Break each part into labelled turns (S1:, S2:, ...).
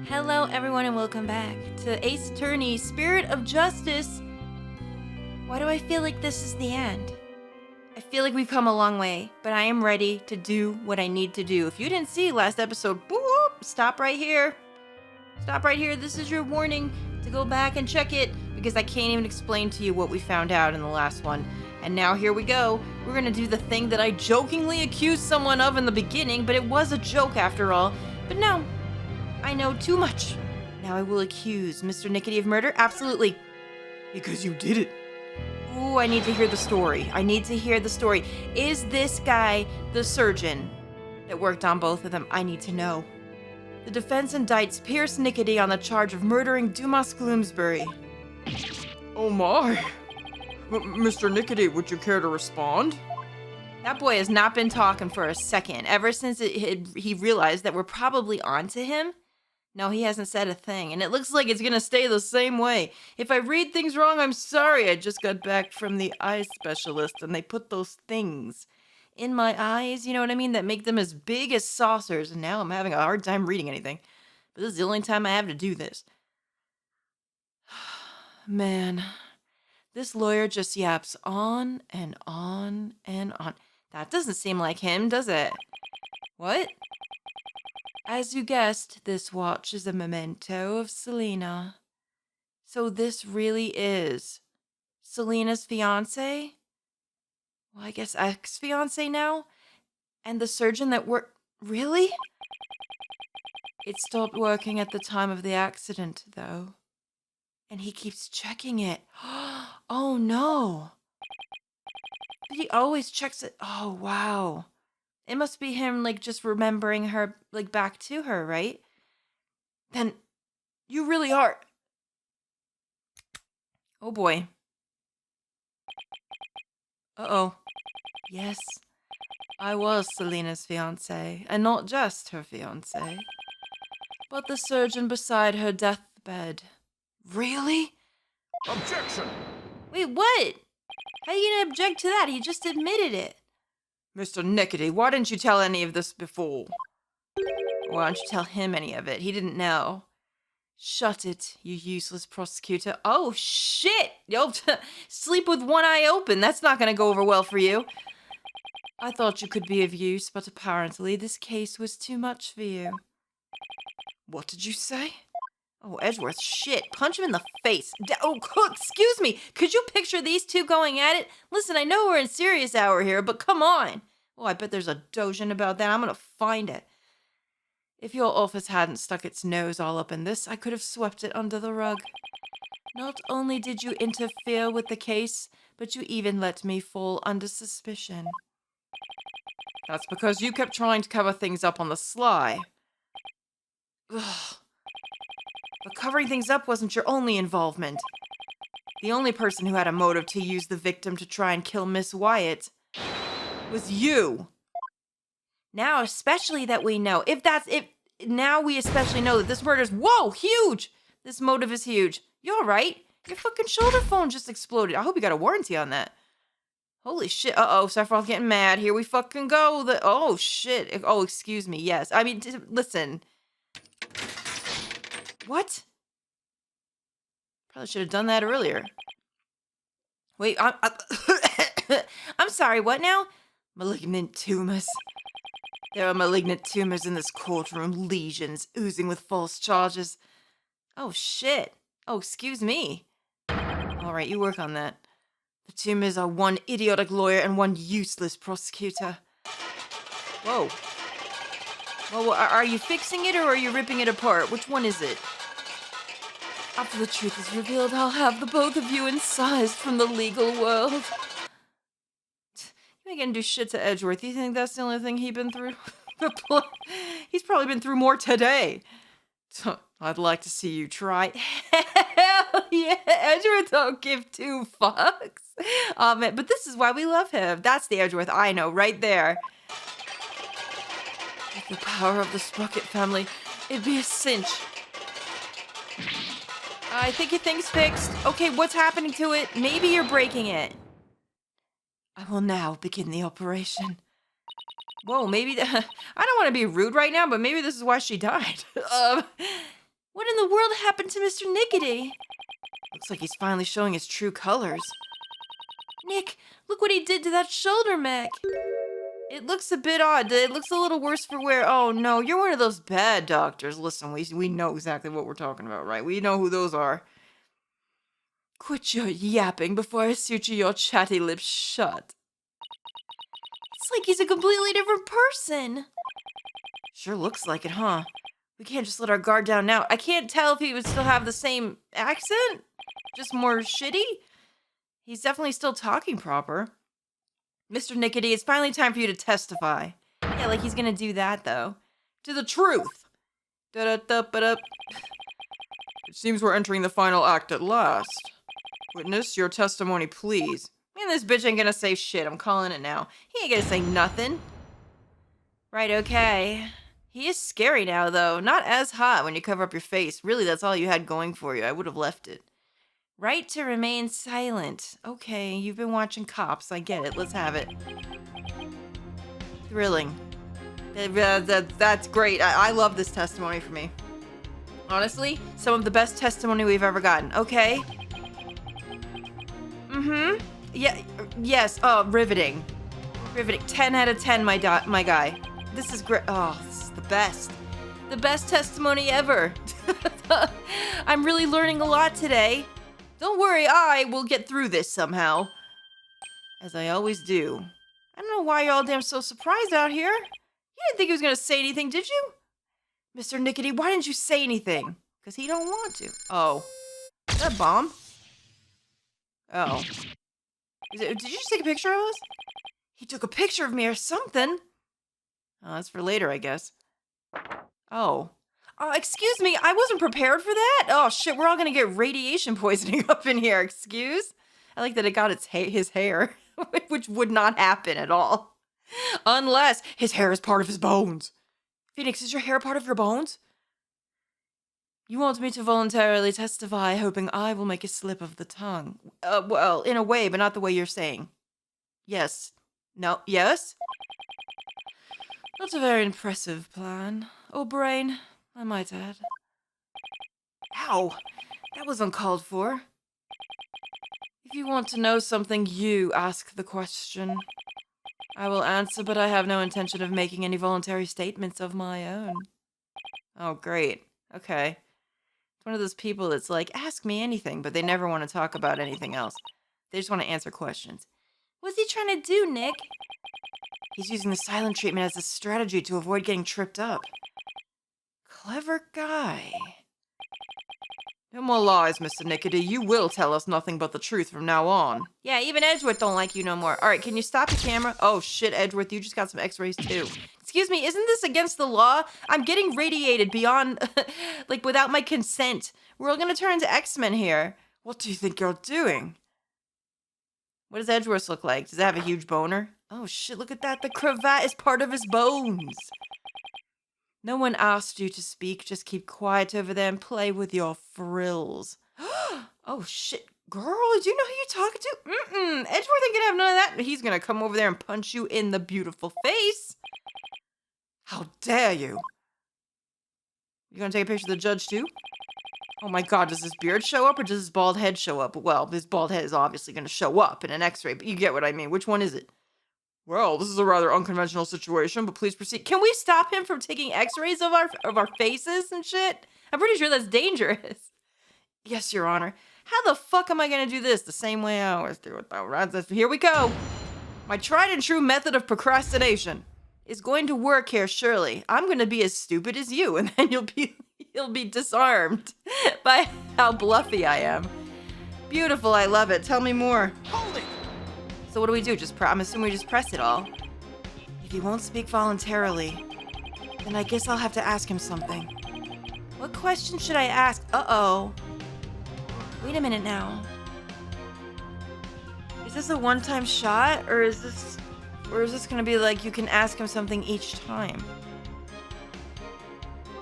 S1: Hello, everyone, and welcome back to Ace Attorney Spirit of Justice. Why do I feel like this is the end? I feel like we've come a long way, but I am ready to do what I need to do. If you didn't see last episode, boop, stop right here. Stop right here. This is your warning to go back and check it because I can't even explain to you what we found out in the last one. And now here we go. We're going to do the thing that I jokingly accused someone of in the beginning, but it was a joke after all. But no, I know too much. Now I will accuse Mr. Nickety of murder? Absolutely. Because you did it. Ooh, I need to hear the story. I need to hear the story. Is this guy the surgeon that worked on both of them? I need to know. The defense indicts Pierce Nickety on the charge of murdering Dumas Gloomsbury.
S2: Oh my. Mr. Nickety, would you care to respond?
S1: That boy has not been talking for a second. Ever since he realized that we're probably onto him. No, he hasn't said a thing, and it looks like it's gonna stay the same way. If I read things wrong, I'm sorry. I just got back from the eye specialist, and they put those things in my eyes, you know what I mean, that make them as big as saucers, and now I'm having a hard time reading anything. But this is the only time I have to do this. Man, this lawyer just yaps on and on and on. That doesn't seem like him, does it? What? As you guessed, this watch is a memento of Selena. So this really is Selena's fiance? Well, I guess ex-fiance now? And the surgeon that worked... Really? It stopped working at the time of the accident, though. And he keeps checking it. Oh, no. But he always checks it. Oh, wow. It must be him, like, just remembering her, like, back to her, right? Then you really are. Oh, boy. Uh-oh. Yes, I was Selena's fiancé, and not just her fiancé, but the surgeon beside her deathbed. Really?
S2: Objection!
S1: Wait, what? How are you gonna object to that? He just admitted it.
S2: Mr. Nickety, why didn't you tell any of this before?
S1: Why don't you tell him any of it? He didn't know. Shut it, you useless prosecutor. Oh, shit! Yo, sleep with one eye open. That's not gonna go over well for you. I thought you could be of use, but apparently this case was too much for you.
S2: What did you say?
S1: Oh, Edgeworth, shit. Punch him in the face. Excuse me. Could you picture these two going at it? Listen, I know we're in serious hour here, but come on. Oh, I bet there's a dojin about that. I'm gonna find it. If your office hadn't stuck its nose all up in this, I could have swept it under the rug. Not only did you interfere with the case, but you even let me fall under suspicion.
S2: That's because you kept trying to cover things up on the sly.
S1: Ugh. But covering things up wasn't your only involvement. The only person who had a motive to use the victim to try and kill Miss Wyatt was you. Now, especially that we know, now we especially know that this murder's, whoa, huge! This motive is huge. You're right. Your fucking shoulder phone just exploded. I hope you got a warranty on that. Holy shit. Uh-oh, Sephiroth's getting mad. Here we fucking go. Oh, shit. Oh, excuse me. Yes. I mean, listen. What? Probably should have done that earlier. Wait, I'm sorry, what now? Malignant tumors. There are malignant tumors in this courtroom, lesions oozing with false charges. Oh, shit. Oh, excuse me. All right, you work on that. The tumors are one idiotic lawyer and one useless prosecutor. Whoa. Well, are you fixing it or are you ripping it apart? Which one is it? After the truth is revealed, I'll have the both of you incised from the legal world. You ain't gonna do shit to Edgeworth. You think that's the only thing he's been through? He's probably been through more today. I'd like to see you try. Hell yeah, Edgeworth don't give two fucks. But this is why we love him. That's the Edgeworth I know, right there. With the power of the Sprocket family, it'd be a cinch. I think your thing's fixed. Okay, what's happening to it? Maybe you're breaking it. I will now begin the operation. Whoa, maybe I don't want to be rude right now, but maybe this is why she died. What in the world happened to Mr. Nickety? Looks like he's finally showing his true colors. Nick, look what he did to that shoulder mech. It looks a bit odd. It looks a little worse for wear. Oh no, you're one of those bad doctors. Listen, we know exactly what we're talking about, right? We know who those are. Quit your yapping before I suture your chatty lips shut. It's like he's a completely different person. Sure looks like it, huh? We can't just let our guard down now. I can't tell if he would still have the same accent. Just more shitty. He's definitely still talking proper. Mr. Nickety, it's finally time for you to testify. Yeah, like he's gonna do that, though. To the truth. Da-da-da-ba-da.
S2: It seems we're entering the final act at last. Witness, your testimony, please.
S1: Man, this bitch ain't gonna say shit. I'm calling it now. He ain't gonna say nothing. Right, okay. He is scary now, though. Not as hot when you cover up your face. Really, that's all you had going for you. I would have left it. Right to remain silent. Okay, you've been watching Cops. I get it. Let's have it. Thrilling. That's great. I love this testimony for me. Honestly, some of the best testimony we've ever gotten. Okay. Yeah. Yes. Oh, riveting. Riveting. 10 out of 10, my guy. This is great. Oh, this is the best. The best testimony ever. I'm really learning a lot today. Don't worry, I will get through this somehow. As I always do. I don't know why you're all damn so surprised out here. You didn't think he was going to say anything, did you? Mr. Nickety, why didn't you say anything? Because he don't want to. Oh. Is that a bomb? Oh. Did you just take a picture of us? He took a picture of me or something. Oh, that's for later, I guess. Oh. Excuse me, I wasn't prepared for that. Oh, shit, we're all gonna get radiation poisoning up in here. Excuse? I like that it got his hair, which would not happen at all. Unless his hair is part of his bones. Phoenix, is your hair part of your bones? You want me to voluntarily testify, hoping I will make a slip of the tongue. Well, in a way, but not the way you're saying. Yes. No. Yes? That's a very impressive plan. Oh, brain, I might add. Ow! That was uncalled for. If you want to know something, you ask the question. I will answer, but I have no intention of making any voluntary statements of my own. Oh, great. Okay. It's one of those people that's like, ask me anything, but they never want to talk about anything else. They just want to answer questions. What's he trying to do, Nick? He's using the silent treatment as a strategy to avoid getting tripped up. Clever guy.
S2: No more lies, Mr. Nickety. You will tell us nothing but the truth from now on.
S1: Yeah, even Edgeworth don't like you no more. All right, can you stop the camera? Oh, shit, Edgeworth, you just got some x-rays, too. Excuse me, isn't this against the law? I'm getting radiated beyond, like, without my consent. We're all gonna turn into X-Men here.
S2: What do you think you're doing?
S1: What does Edgeworth look like? Does it have a huge boner? Oh, shit, look at that. The cravat is part of his bones. No one asked you to speak. Just keep quiet over there and play with your frills. Oh, shit. Girl, do you know who you're talking to? Edgeworth ain't gonna have none of that. He's gonna come over there and punch you in the beautiful face.
S2: How dare you?
S1: You gonna take a picture of the judge, too? Oh my god, does his beard show up or does his bald head show up? Well, his bald head is obviously gonna show up in an x-ray, but you get what I mean. Which one is it?
S2: Well, this is a rather unconventional situation, but please proceed.
S1: Can we stop him from taking x-rays of our faces and shit? I'm pretty sure that's dangerous. Yes, Your Honor. How the fuck am I gonna do this? The same way I always do it, though, right? Here we go. My tried and true method of procrastination is going to work here, surely. I'm gonna be as stupid as you, and then you'll be disarmed by how bluffy I am. Beautiful, I love it. Tell me more.
S2: Hold it!
S1: So what do we do? I'm assuming we just press it all. If he won't speak voluntarily, then I guess I'll have to ask him something. What question should I ask? Uh-oh. Wait a minute now. Is this a one-time shot, or is this gonna be like you can ask him something each time?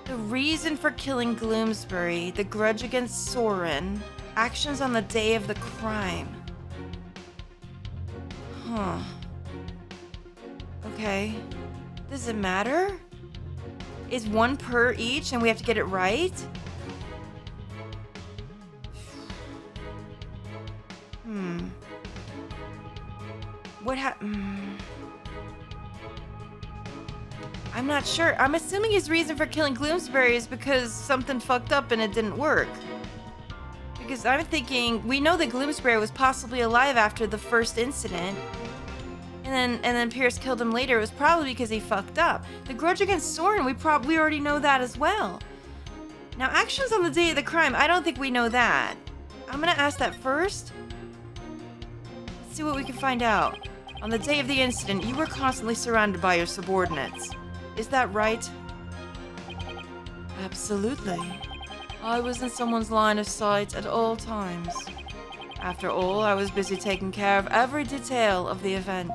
S1: The reason for killing Gloomsbury, the grudge against Soren, actions on the day of the crime. Huh. Okay. Does it matter? Is one per each and we have to get it right? What I'm not sure. I'm assuming his reason for killing Gloomsbury is because something fucked up and it didn't work. Because I'm thinking, we know that Gloomsbury was possibly alive after the first incident. And then Pierce killed him later. It was probably because he fucked up. The grudge against Soren, we already know that as well. Now, actions on the day of the crime, I don't think we know that. I'm gonna ask that first. Let's see what we can find out. On the day of the incident, you were constantly surrounded by your subordinates. Is that right? Absolutely. I was in someone's line of sight at all times. After all, I was busy taking care of every detail of the event.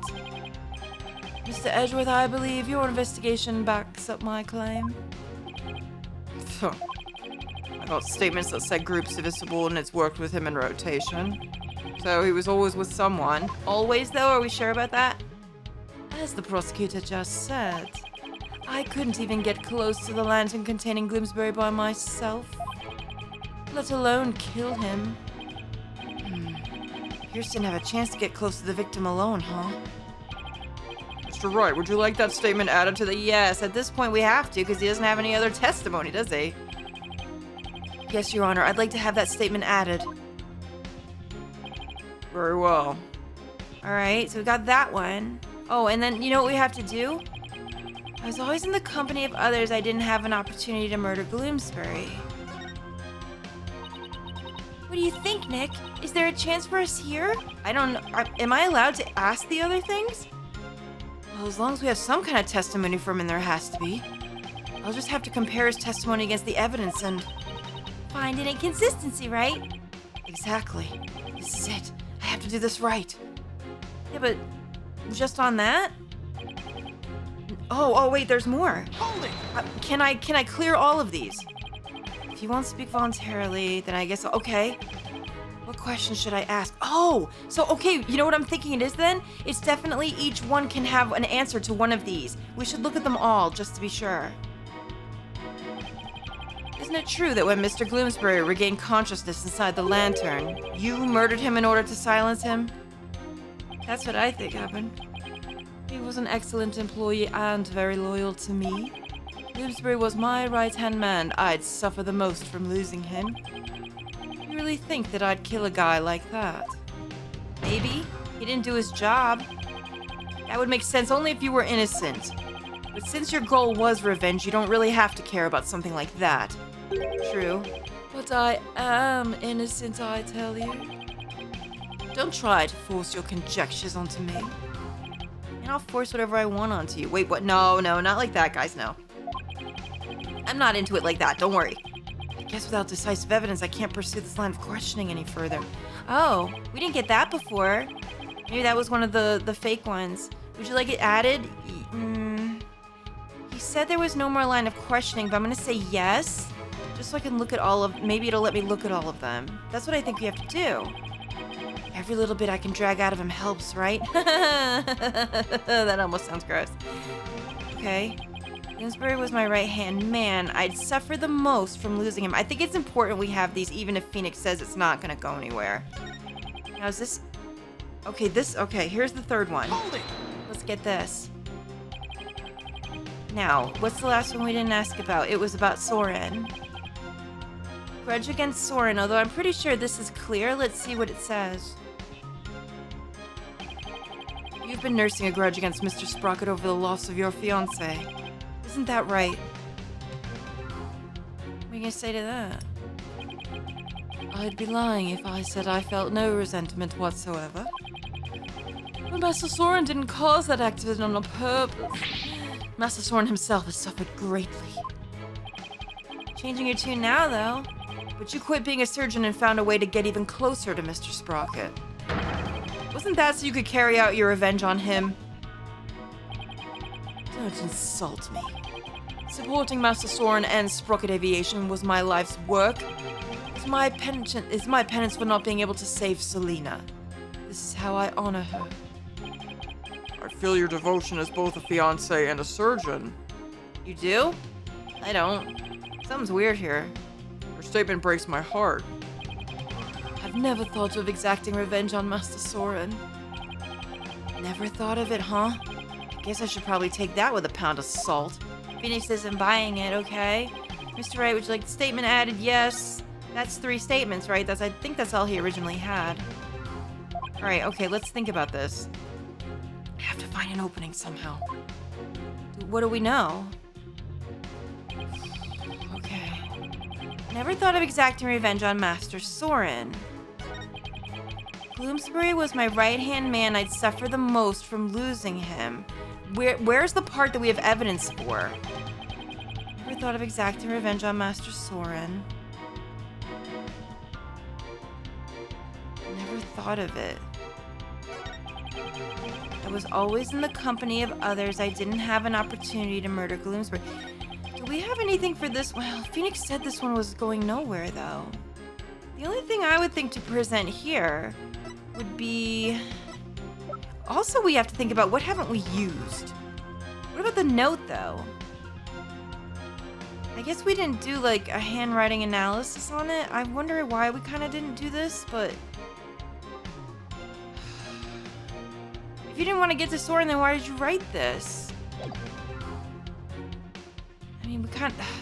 S1: Mr. Edgeworth, I believe your investigation backs up my claim.
S2: I got statements that said groups of his subordinates worked with him in rotation. So he was always with someone.
S1: Always, though? Are we sure about that?
S3: As the prosecutor just said, I couldn't even get close to the lantern containing Gloomsbury by myself, let alone kill him.
S1: Pierce didn't have a chance to get close to the victim alone, huh?
S2: Mr. Wright, would you like that statement added to the...
S1: Yes, at this point we have to, because he doesn't have any other testimony, does he? Yes, Your Honor, I'd like to have that statement added.
S2: Very well.
S1: Alright, so we got that one. Oh, and then, you know what we have to do? I was always in the company of others. I didn't have an opportunity to murder Gloomsbury. What do you think, Nick? Is there a chance for us here? I don't know. Am I allowed to ask the other things? Well, as long as we have some kind of testimony from him, there has to be. I'll just have to compare his testimony against the evidence and... find an inconsistency, right? Exactly. This is it. I have to do this right. Yeah, but just on that? Oh, wait, there's more.
S4: Hold it!
S1: Can I clear all of these? If you won't speak voluntarily, then I guess, okay. What question should I ask? Oh, so, okay, you know what I'm thinking it is then? It's definitely each one can have an answer to one of these. We should look at them all, just to be sure. Isn't it true that when Mr. Gloomsbury regained consciousness inside the lantern, you murdered him in order to silence him? That's what I think happened.
S3: He was an excellent employee and very loyal to me. Gloomsbury was my right-hand man. I'd suffer the most from losing him. You really think that I'd kill a guy like that?
S1: Maybe. He didn't do his job. That would make sense only if you were innocent. But since your goal was revenge, you don't really have to care about something like that. True.
S3: But I am innocent, I tell you. Don't try to force your conjectures onto me.
S1: And I'll force whatever I want onto you. Wait, what? No, not like that, guys, no. I'm not into it like that, don't worry. I guess without decisive evidence, I can't pursue this line of questioning any further. Oh, we didn't get that before. Maybe that was one of the fake ones. Would you like it added? He said there was no more line of questioning, but I'm gonna say yes. Just so I can look at all of... Maybe it'll let me look at all of them. That's what I think we have to do. Every little bit I can drag out of him helps, right? That almost sounds gross. Okay. Bloomsbury was my right-hand man. I'd suffer the most from losing him. I think it's important we have these, even if Phoenix says it's not gonna go anywhere. Now, is this... Okay, here's the third one.
S4: Hold it!
S1: Let's get this. Now, what's the last one we didn't ask about? It was about Soren. Grudge against Soren, although I'm pretty sure this is clear. Let's see what it says. You've been nursing a grudge against Mr. Sprocket over the loss of your fiancé. Isn't that right? What are you gonna say to that?
S3: I'd be lying if I said I felt no resentment whatsoever. But Master Soren didn't cause that accident on purpose. Master Soren himself has suffered greatly.
S1: Changing your tune now, though. But you quit being a surgeon and found a way to get even closer to Mr. Sprocket. Wasn't that so you could carry out your revenge on him?
S3: Don't insult me. Supporting Master Soren and Sprocket Aviation was my life's work. It's my penance for not being able to save Selena. This is how I honor her.
S2: I feel your devotion as both a fiancé and a surgeon.
S1: You do? I don't. Something's weird here.
S2: Your statement breaks my heart.
S3: I've never thought of exacting revenge on Master Soren.
S1: Never thought of it, huh? Guess I should probably take that with a pound of salt. Phoenix isn't buying it, okay? Mr. Wright, would you like the statement added? Yes. That's 3 statements, right? I think that's all he originally had. Alright, okay, let's think about this. I have to find an opening somehow. What do we know? Okay. Never thought of exacting revenge on Master Soren. Bloomsbury was my right-hand man. I'd suffer the most from losing him. Where's the part that we have evidence for? Never thought of exacting revenge on Master Soren. Never thought of it. I was always in the company of others. I didn't have an opportunity to murder Bloomsbury. Do we have anything for this? Well, Phoenix said this one was going nowhere, though. The only thing I would think to present here would be... Also, we have to think about what haven't we used? What about the note, though? I guess we didn't do, like, a handwriting analysis on it. I wonder why we kind of didn't do this, but... If you didn't want to get to Soren, then why did you write this? I mean,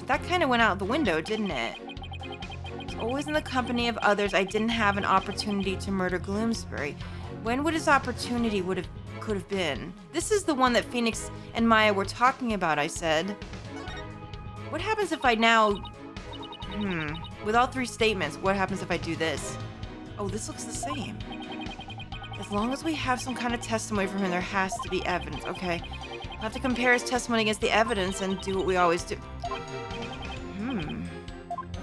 S1: that kind of went out the window, didn't it? I was always in the company of others. I didn't have an opportunity to murder Bloomsbury. When would his opportunity could have been? This is the one that Phoenix and Maya were talking about, I said. What happens if I now... With all 3 statements, what happens if I do this? Oh, this looks the same. As long as we have some kind of testimony from him, there has to be evidence. Okay. I'll have to compare his testimony against the evidence and do what we always do.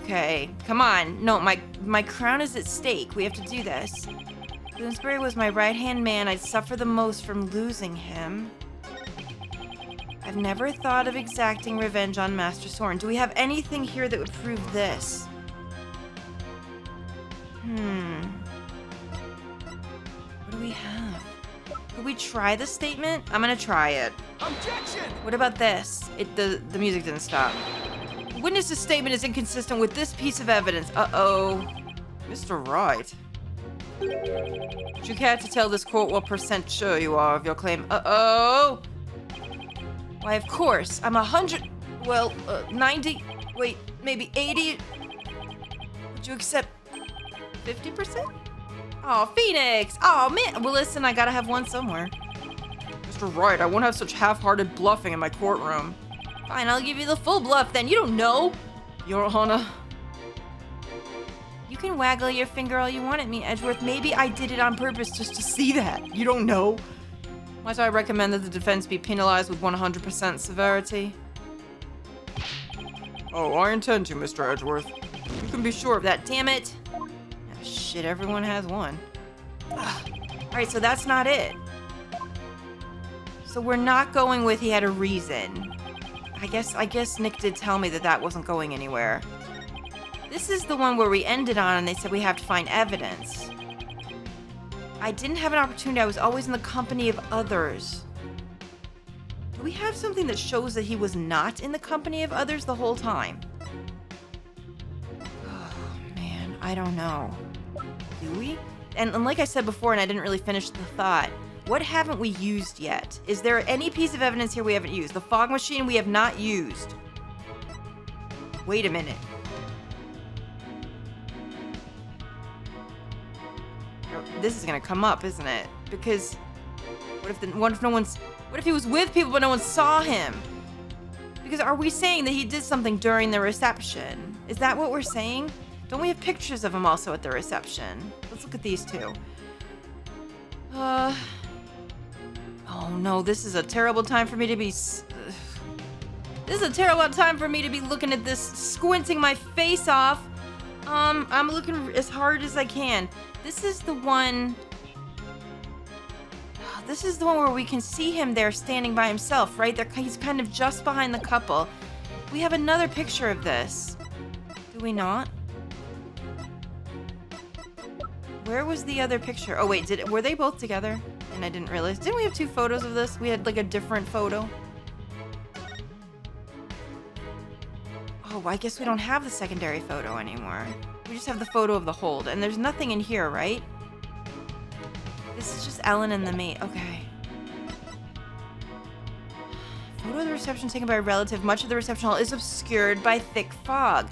S1: Okay. Come on. No, my crown is at stake. We have to do this. Bloomsbury was my right-hand man. I'd suffer the most from losing him. I've never thought of exacting revenge on Master Soren. Do we have anything here that would prove this? What do we have? Could we try the statement? I'm gonna try it.
S4: Objection!
S1: What about this? The music didn't stop. Witness's statement is inconsistent with this piece of evidence. Uh-oh.
S2: Mr. Wright. Would you care to tell this court what % sure you are of your claim?
S1: Uh-oh! Why, of course. I'm 100... Well, 90... Wait, maybe 80... Would you accept 50%? Oh, Phoenix! Oh, man! Well, listen, I gotta have one somewhere.
S2: Mr. Wright, I won't have such half-hearted bluffing in my courtroom.
S1: Fine, I'll give you the full bluff then. You don't know!
S2: Your Honor.
S1: You can waggle your finger all you want at me, Edgeworth. Maybe I did it on purpose just to see that. You don't know.
S2: Might I recommend that the defense be penalized with 100% severity? Oh, I intend to, Mr. Edgeworth. You can be sure of that.
S1: That, damn it. Oh, shit, everyone has one. Alright, so that's not it. So we're not going with he had a reason. I guess Nick did tell me that wasn't going anywhere. This is the one where we ended on and they said we have to find evidence. I didn't have an opportunity. I was always in the company of others. Do we have something that shows that he was not in the company of others the whole time? Oh, man, I don't know. Do we? And like I said before, and I didn't really finish the thought, what haven't we used yet? Is there any piece of evidence here we haven't used? The fog machine we have not used. Wait a minute. This is gonna come up, isn't it? Because what if he was with people but no one saw him? Because are we saying that he did something during the reception? Is that what we're saying? Don't we have pictures of him also at the reception? Let's look at these two. Oh no, this is a terrible time for me to be... This is a terrible time for me to be looking at this, squinting my face off. I'm looking as hard as I can. This is the one... This is the one where we can see him there standing by himself, right? He's kind of just behind the couple. We have another picture of this. Do we not? Where was the other picture? Oh wait, were they both together? And I didn't realize. Didn't we have 2 photos of this? We had like a different photo. Oh, I guess we don't have the secondary photo anymore. We just have the photo of the hold, and there's nothing in here, right? This is just Ellen and the maid. Okay. Photo of the reception taken by a relative. Much of the reception hall is obscured by thick fog.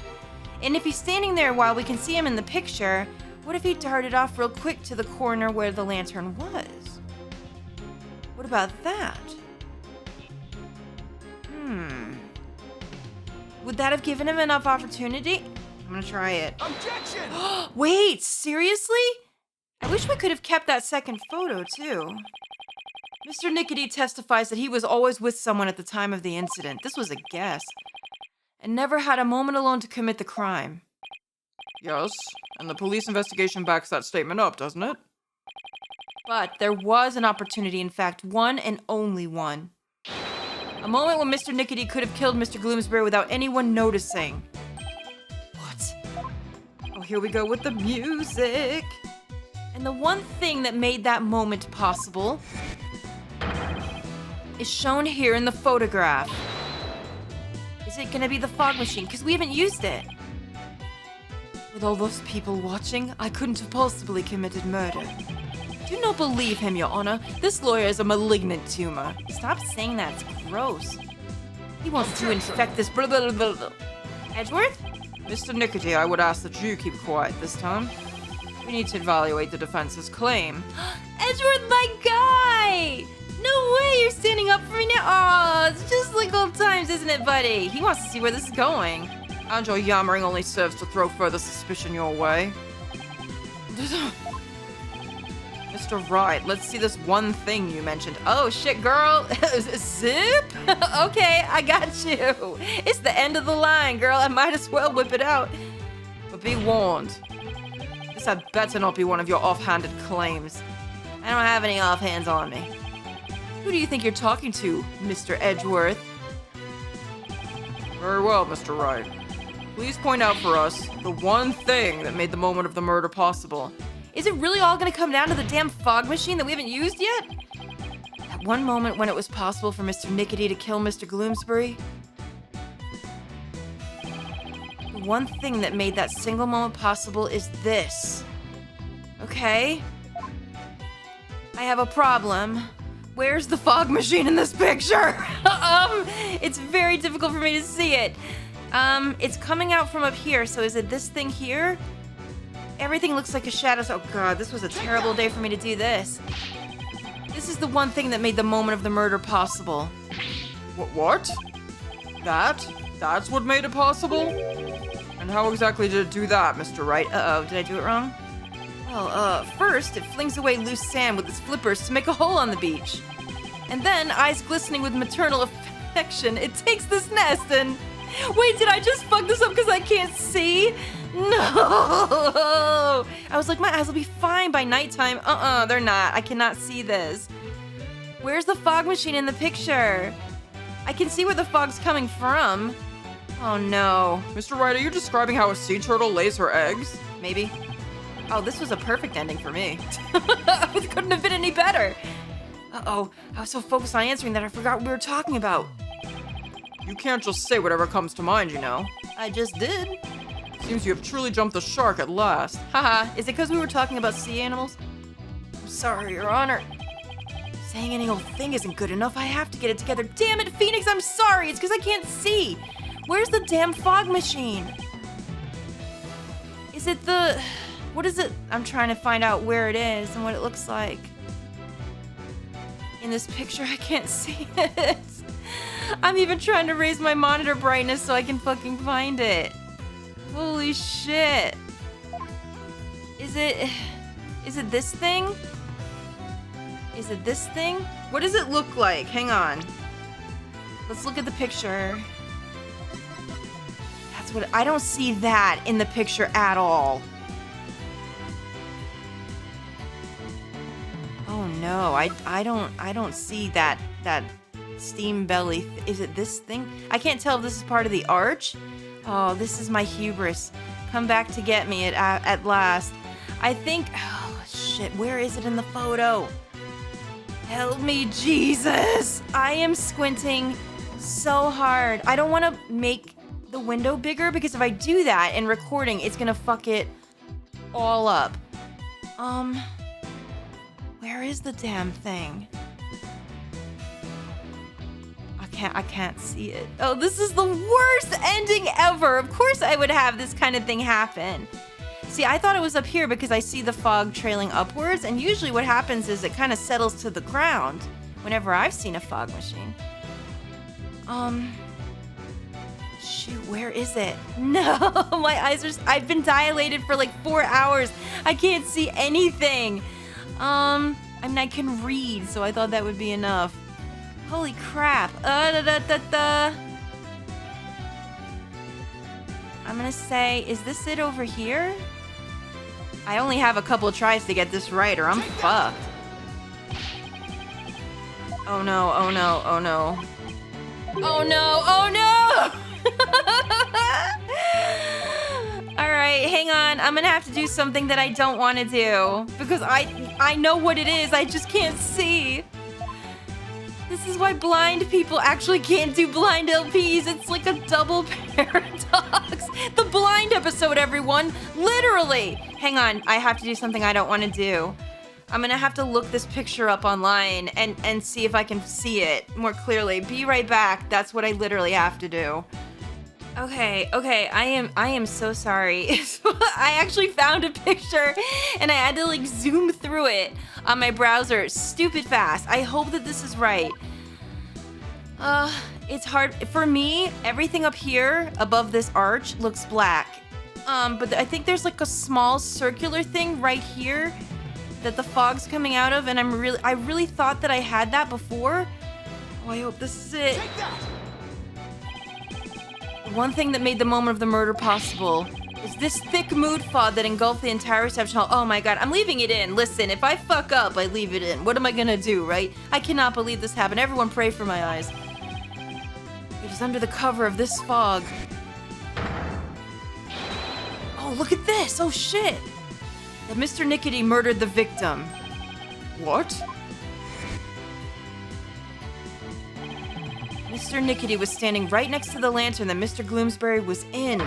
S1: And if he's standing there while we can see him in the picture, what if he darted off real quick to the corner where the lantern was? What about that? Would that have given him enough opportunity? I'm gonna try it.
S4: Objection!
S1: Wait, seriously? I wish we could have kept that second photo, too. Mr. Nickety testifies that he was always with someone at the time of the incident. This was a guess. And never had a moment alone to commit the crime.
S2: Yes, and the police investigation backs that statement up, doesn't it?
S1: But there was an opportunity, in fact, one and only one. A moment when Mr. Nickety could have killed Mr. Gloomsbury without anyone noticing. What? Oh, here we go with the music. And the one thing that made that moment possible is shown here in the photograph. Is it gonna be the fog machine? Because we haven't used it. With all those people watching, I couldn't have possibly committed murder. Do not believe him, Your Honor. This lawyer is a malignant tumor. Stop saying that. It's gross. He wants to infect this blah, blah, blah, blah. Edgeworth?
S2: Mr. Nickety, I would ask that you keep quiet this time. We need to evaluate the defense's claim.
S1: Edgeworth, my guy! No way you're standing up for me now. Aw, it's just like old times, isn't it, buddy? He wants to see where this is going.
S2: And your yammering only serves to throw further suspicion your way. Mr. Wright, let's see this one thing you mentioned.
S1: Oh, shit, girl. Zip? Okay, I got you. It's the end of the line, girl. I might as well whip it out.
S2: But be warned. This had better not be one of your offhanded claims.
S1: I don't have any offhands on me. Who do you think you're talking to, Mr. Edgeworth?
S2: Very well, Mr. Wright. Please point out for us the one thing that made the moment of the murder possible.
S1: Is it really all gonna come down to the damn fog machine that we haven't used yet? That one moment when it was possible for Mr. Nickety to kill Mr. Gloomsbury? The one thing that made that single moment possible is this. Okay? I have a problem. Where's the fog machine in this picture? It's very difficult for me to see it. It's coming out from up here, so is it this thing here? Everything looks like a shadow. Oh god, this was a terrible day for me to do this. This is the one thing that made the moment of the murder possible.
S2: What? That's what made it possible? And how exactly did it do that, Mr. Wright?
S1: Uh-oh, did I do it wrong? Well, first, it flings away loose sand with its flippers to make a hole on the beach. And then, eyes glistening with maternal affection, it takes this nest and... Wait, did I just fuck this up because I can't see? No! I was like, my eyes will be fine by nighttime. They're not. I cannot see this. Where's the fog machine in the picture? I can see where the fog's coming from. Oh no.
S2: Mr. Wright, are you describing how a sea turtle lays her eggs?
S1: Maybe. Oh, this was a perfect ending for me. It couldn't have been any better. Uh-oh, I was so focused on answering that I forgot what we were talking about.
S2: You can't just say whatever comes to mind, you know.
S1: I just did.
S2: Seems you have truly jumped the shark at last.
S1: Haha, is it because we were talking about sea animals? I'm sorry, Your Honor. Saying any old thing isn't good enough. I have to get it together. Damn it, Phoenix, I'm sorry. It's because I can't see. Where's the damn fog machine? Is it the... What is it? I'm trying to find out where it is and what it looks like. In this picture, I can't see it. I'm even trying to raise my monitor brightness so I can fucking find it. Holy shit. Is it this thing? Is it this thing? What does it look like? Hang on. Let's look at the picture. That's what I don't see that in the picture at all. Oh no, I don't see that steam belly. Is it this thing? I can't tell if this is part of the arch. Oh, this is my hubris. Come back to get me at last. I think, oh shit, where is it in the photo? Help me, Jesus. I am squinting so hard. I don't want to make the window bigger? Because if I do that in recording, it's gonna fuck it all up. Where is the damn thing? I can't see it. Oh, this is the worst ending ever. Of course I would have this kind of thing happen. See, I thought it was up here because I see the fog trailing upwards, and usually what happens is it kind of settles to the ground whenever I've seen a fog machine. Shoot, where is it? No, my eyes are, I've been dilated for like 4 hours. I can't see anything. I mean, I can read, so I thought that would be enough. Holy crap. I'm gonna say, is this it over here? I only have a couple of tries to get this right, or I'm fucked. Oh no, oh no, oh no. Oh no, oh no! Alright, hang on. I'm gonna have to do something that I don't want to do. Because I know what it is, I just can't see. This is why blind people actually can't do blind LPs. It's like a double paradox. The blind episode, everyone. Literally. Hang on, I have to do something I don't want to do. I'm gonna have to look this picture up online and see if I can see it more clearly. Be right back. That's what I literally have to do. Okay, I am so sorry. I actually found a picture and I had to like zoom through it on my browser stupid fast. I hope that this is right. It's hard. For me, everything up here above this arch looks black. But I think there's like a small circular thing right here that the fog's coming out of, and I really thought that I had that before. Oh, I hope this is it. One thing that made the moment of the murder possible is this thick mood fog that engulfed the entire reception hall. Oh my god, I'm leaving it in. Listen, if I fuck up, I leave it in. What am I gonna do, right? I cannot believe this happened. Everyone pray for my eyes. It is under the cover of this fog. Oh, look at this. Oh shit. That Mr. Nickety murdered the victim.
S2: What?
S1: Mr. Nickety was standing right next to the lantern that Mr. Gloomsbury was in.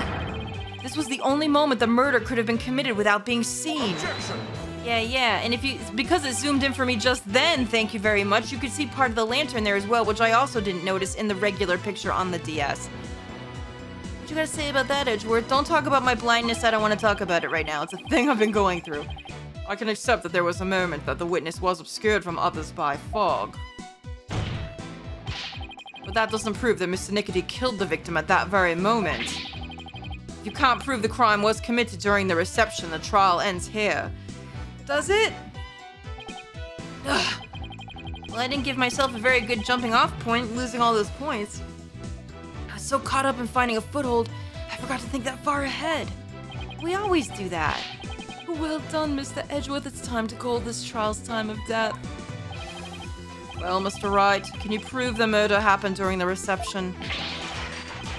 S1: This was the only moment the murder could have been committed without being seen.
S2: Objection.
S1: Yeah, and because it zoomed in for me just then, thank you very much, you could see part of the lantern there as well, which I also didn't notice in the regular picture on the DS. What you gotta say about that, Edgeworth? Don't talk about my blindness, I don't want to talk about it right now. It's a thing I've been going through.
S2: I can accept that there was a moment that the witness was obscured from others by fog. But that doesn't prove that Mr. Nickety killed the victim at that very moment. If you can't prove the crime was committed during the reception, the trial ends here.
S1: Does it? Ugh. Well, I didn't give myself a very good jumping off point, losing all those points. I was so caught up in finding a foothold, I forgot to think that far ahead. We always do that.
S3: Well done, Mr. Edgeworth. It's time to call this trial's time of death.
S2: Well, Mr. Wright, can you prove the murder happened during the reception?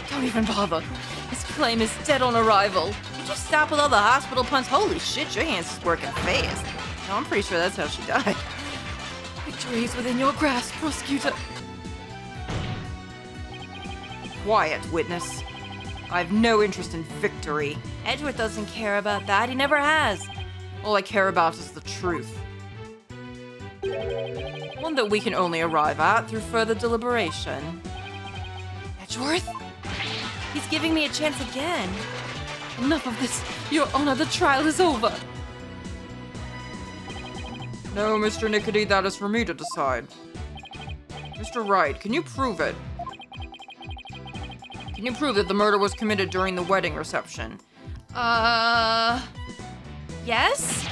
S1: Don't even bother. His claim is dead on arrival. Would you stop with all the hospital puns? Holy shit, your hands is working fast. No, I'm pretty sure that's how she died.
S3: Victory is within your grasp, prosecutor.
S2: Quiet, witness. I have no interest in victory.
S1: Edgeworth doesn't care about that. He never has.
S2: All I care about is the truth. One that we can only arrive at through further deliberation.
S1: Edgeworth? He's giving me a chance again.
S3: Enough of this. Your Honor, the trial is over.
S2: No, Mr. Nickety, that is for me to decide. Mr. Wright, can you prove it? Can you prove that the murder was committed during the wedding reception?
S1: Yes?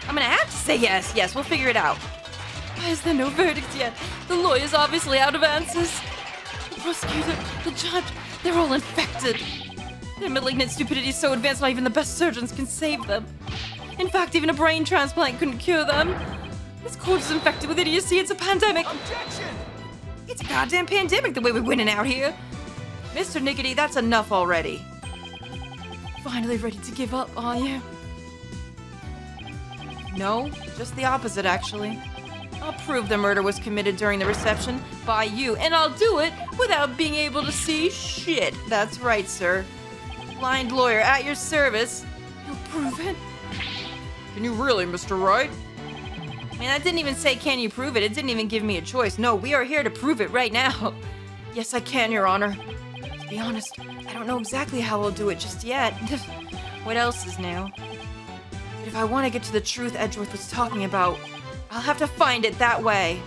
S1: I'm gonna have to say yes. Yes, we'll figure it out.
S3: Why is there no verdict yet? The lawyer's obviously out of answers. The prosecutor, the judge, they're all infected. Their malignant stupidity is so advanced not even the best surgeons can save them. In fact, even a brain transplant couldn't cure them. This court is infected with idiocy. It's a pandemic.
S2: Objection!
S1: It's a goddamn pandemic the way we're winning out here. Mr. Nickety, that's enough already.
S3: Finally ready to give up, are you?
S1: No, just the opposite, actually.
S2: I'll prove the murder was committed during the reception by you, and I'll do it without being able to see shit. That's right, sir. Blind lawyer at your service. You'll prove it? Can you really, Mr. Wright? Man, that didn't even say, can you prove it? It didn't even give me a choice. No, we are here to prove it right now. Yes, I can, Your Honor. To be honest, I don't know exactly how I'll do it just yet. What else is new? But if I want to get to the truth Edgeworth was talking about, I'll have to find it that way.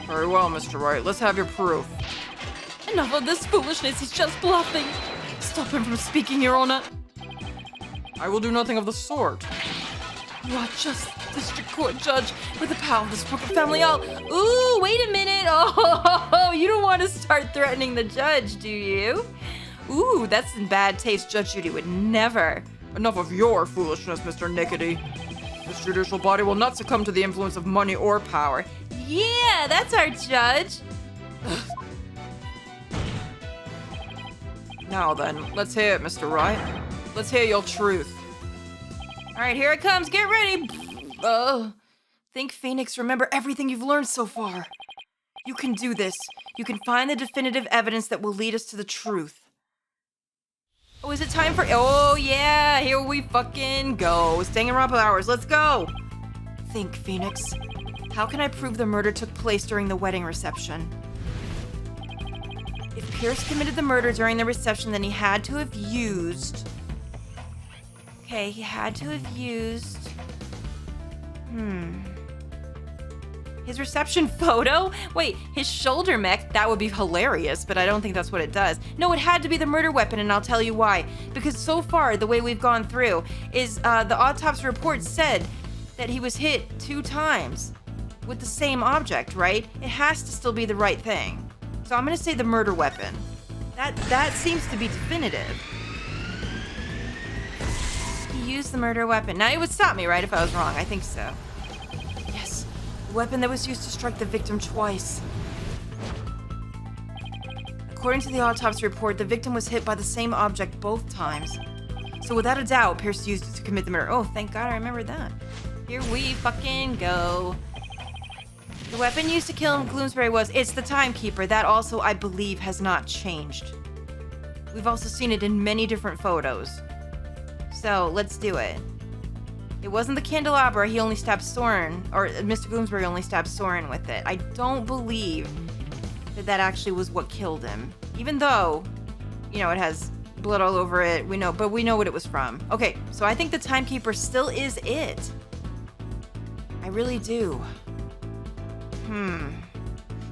S2: Very well, Mr. Wright. Let's have your proof.
S3: Enough of this foolishness, he's just bluffing. Stop him from speaking, Your Honor.
S2: I will do nothing of the sort.
S3: You are just district court judge with the power of this Brooker family. Ooh, wait a minute. Oh, you don't want to start threatening the judge, do you?
S2: Ooh, that's in bad taste. Judge Judy would never. Enough of your foolishness, Mr. Nickety. This judicial body will not succumb to the influence of money or power.
S1: Yeah, that's our judge.
S2: Now then, let's hear it, Mr. Wright. Let's hear your truth.
S1: All right, here it comes. Get ready.
S2: Think, Phoenix. Remember everything you've learned so far. You can do this. You can find the definitive evidence that will lead us to the truth. Oh, is it time for... Oh, yeah. Here we fucking go. Stangenrappa hours. Let's go. Think, Phoenix. How can I prove the murder took place during the wedding reception? If Pierce committed the murder during the reception, then he had to have used... Okay, he had to have used... His reception photo? Wait, his shoulder mech? That would be hilarious, but I don't think that's what it does. No, it had to be the murder weapon, and I'll tell you why. Because so far, the way we've gone through is the autopsy report said that he was hit 2 times with the same object, right? It has to still be the right thing. So I'm gonna say the murder weapon. That seems to be definitive. He used the murder weapon. Now it would stop me, right, if I was wrong. I think so. Yes, the weapon that was used to strike the victim twice. According to the autopsy report, the victim was hit by the same object both times. So without a doubt, Pierce used it to commit the murder. Oh, thank God I remembered that. Here we fucking go. The weapon used to kill Bloomsbury it's the timekeeper. That also, I believe, has not changed. We've also seen it in many different photos. So, let's do it. It wasn't the candelabra, he only stabbed Soren, or Mr. Bloomsbury only stabbed Soren with it. I don't believe that actually was what killed him. Even though, you know, it has blood all over it, we know what it was from. Okay, so I think the timekeeper still is it. I really do.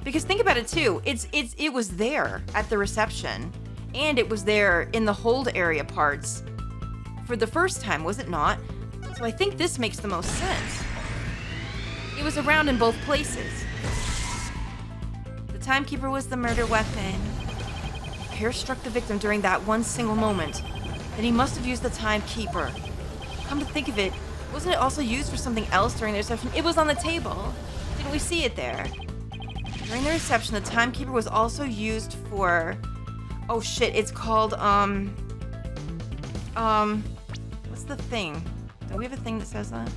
S2: Because think about it too. It was there at the reception, and it was there in the hold area parts for the first time, was it not? So I think this makes the most sense. It was around in both places. The timekeeper was the murder weapon. If Pierce struck the victim during that one single moment, then he must have used the timekeeper. Come to think of it, wasn't it also used for something else during the reception? It was on the table. Didn't we see it there? During the reception, the timekeeper was also used for... Oh shit, it's called, what's the thing? Do we have a thing that says that?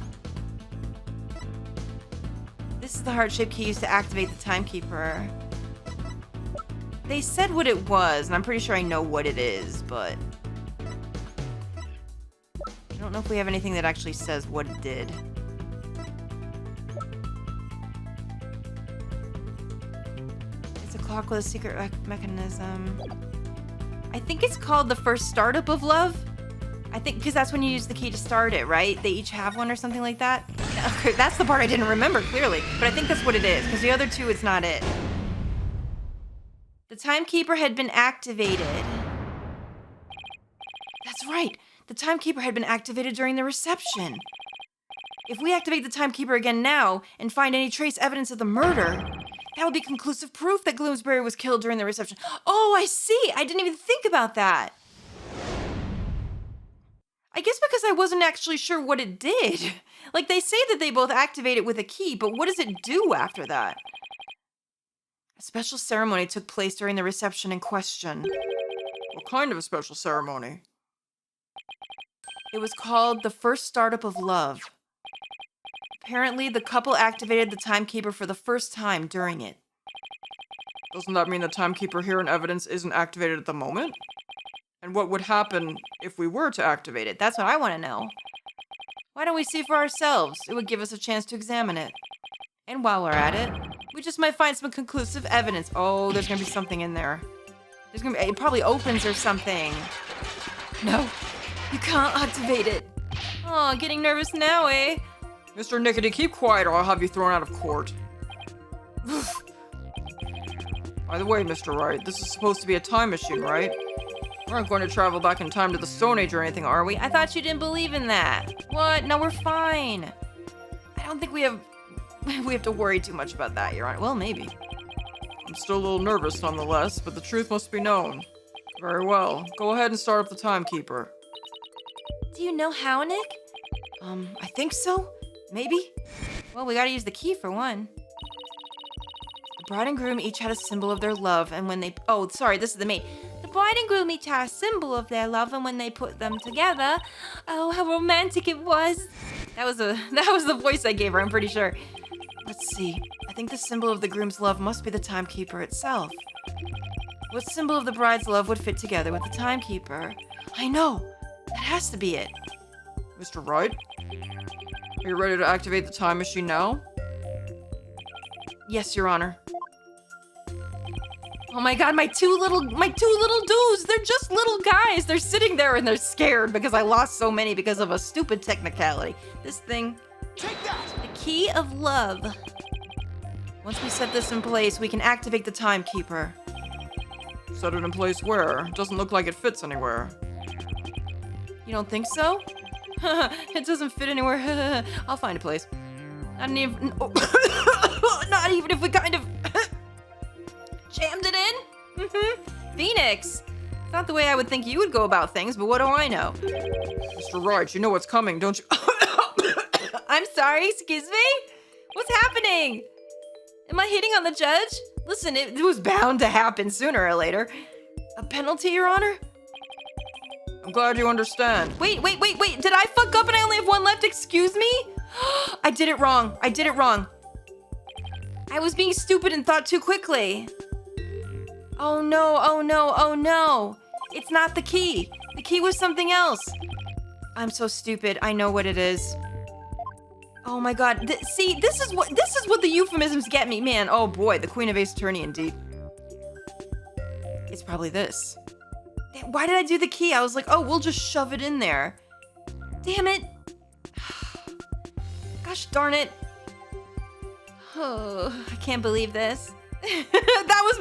S2: This is the heart-shaped key used to activate the timekeeper. They said what it was, and I'm pretty sure I know what it is, but... I don't know if we have anything that actually says what it did. It's a clock with a secret mechanism. I think it's called the first startup of love. I think, because that's when you use the key to start it, right? They each have one or something like that. Okay, that's the part I didn't remember clearly, but I think that's what it is, because the other two, it's not it. The timekeeper had been activated. That's right. The timekeeper had been activated during the reception. If we activate the timekeeper again now and find any trace evidence of the murder, that would be conclusive proof that Bloomsbury was killed during the reception. Oh, I see. I didn't even think about that. I guess because I wasn't actually sure what it did. Like, they say that they both activate it with a key, but what does it do after that? A special ceremony took place during the reception in question. What kind of a special ceremony? It was called the first startup of love. Apparently, the couple activated the timekeeper for the first time during it.
S3: Doesn't that mean the timekeeper here in evidence isn't activated at the moment? And what would happen if we were to activate it?
S2: That's what I want to know. Why don't we see for ourselves? It would give us a chance to examine it. And while we're at it, we just might find some conclusive evidence. Oh, there's gonna be something in there. It probably opens or something. No, you can't activate it. Oh, getting nervous now, eh?
S3: Mr. Nickety, keep quiet or I'll have you thrown out of court. By the way, Mr. Wright, this is supposed to be a time machine, right? We aren't going to travel back in time to the Stone Age or anything, are we?
S2: I thought you didn't believe in that. What? No, we're fine. I don't think we have to worry too much about that, Your Honor. Well, maybe.
S3: I'm still a little nervous nonetheless, but the truth must be known. Very well. Go ahead and start up the timekeeper.
S2: Do you know how, Nick? I think so. Maybe. Well, we gotta use the key for one. The bride and groom each had a symbol of their love, and when they... Oh, sorry, this is the maid. The bride and groom each had a symbol of their love, and when they put them together... Oh, how romantic it was. That was the voice I gave her, I'm pretty sure. Let's see. I think the symbol of the groom's love must be the timekeeper itself. What symbol of the bride's love would fit together with the timekeeper? I know! That has to be it.
S3: Mr. Wright? Are you ready to activate the time machine now?
S2: Yes, Your Honor. Oh my god, my two little dudes! They're just little guys! They're sitting there and they're scared because I lost so many because of a stupid technicality. This thing...
S4: Take that!
S2: The key of love. Once we set this in place, we can activate the timekeeper.
S3: Set it in place where? Doesn't look like it fits anywhere.
S2: You don't think so? It doesn't fit anywhere. I'll find a place. Not even... Not even if we kind of... jammed it in? Phoenix! It's not the way I would think you would go about things, but what do I know?
S3: Mr. Wright, you know what's coming, don't you?
S2: I'm sorry, excuse me? What's happening? Am I hitting on the judge? Listen, it was bound to happen sooner or later. A penalty, Your Honor?
S3: I'm glad you understand.
S2: Wait. Did I fuck up and I only have one left? Excuse me? I did it wrong. I was being stupid and thought too quickly. Oh no. It's not the key. The key was something else. I'm so stupid. I know what it is. Oh my god. See, this is what the euphemisms get me, man. Oh boy, the Queen of Ace Attorney indeed. It's probably this. Why did I do the key? I was like, oh, we'll just shove it in there. Damn it. Gosh darn it. Oh, I can't believe this. That was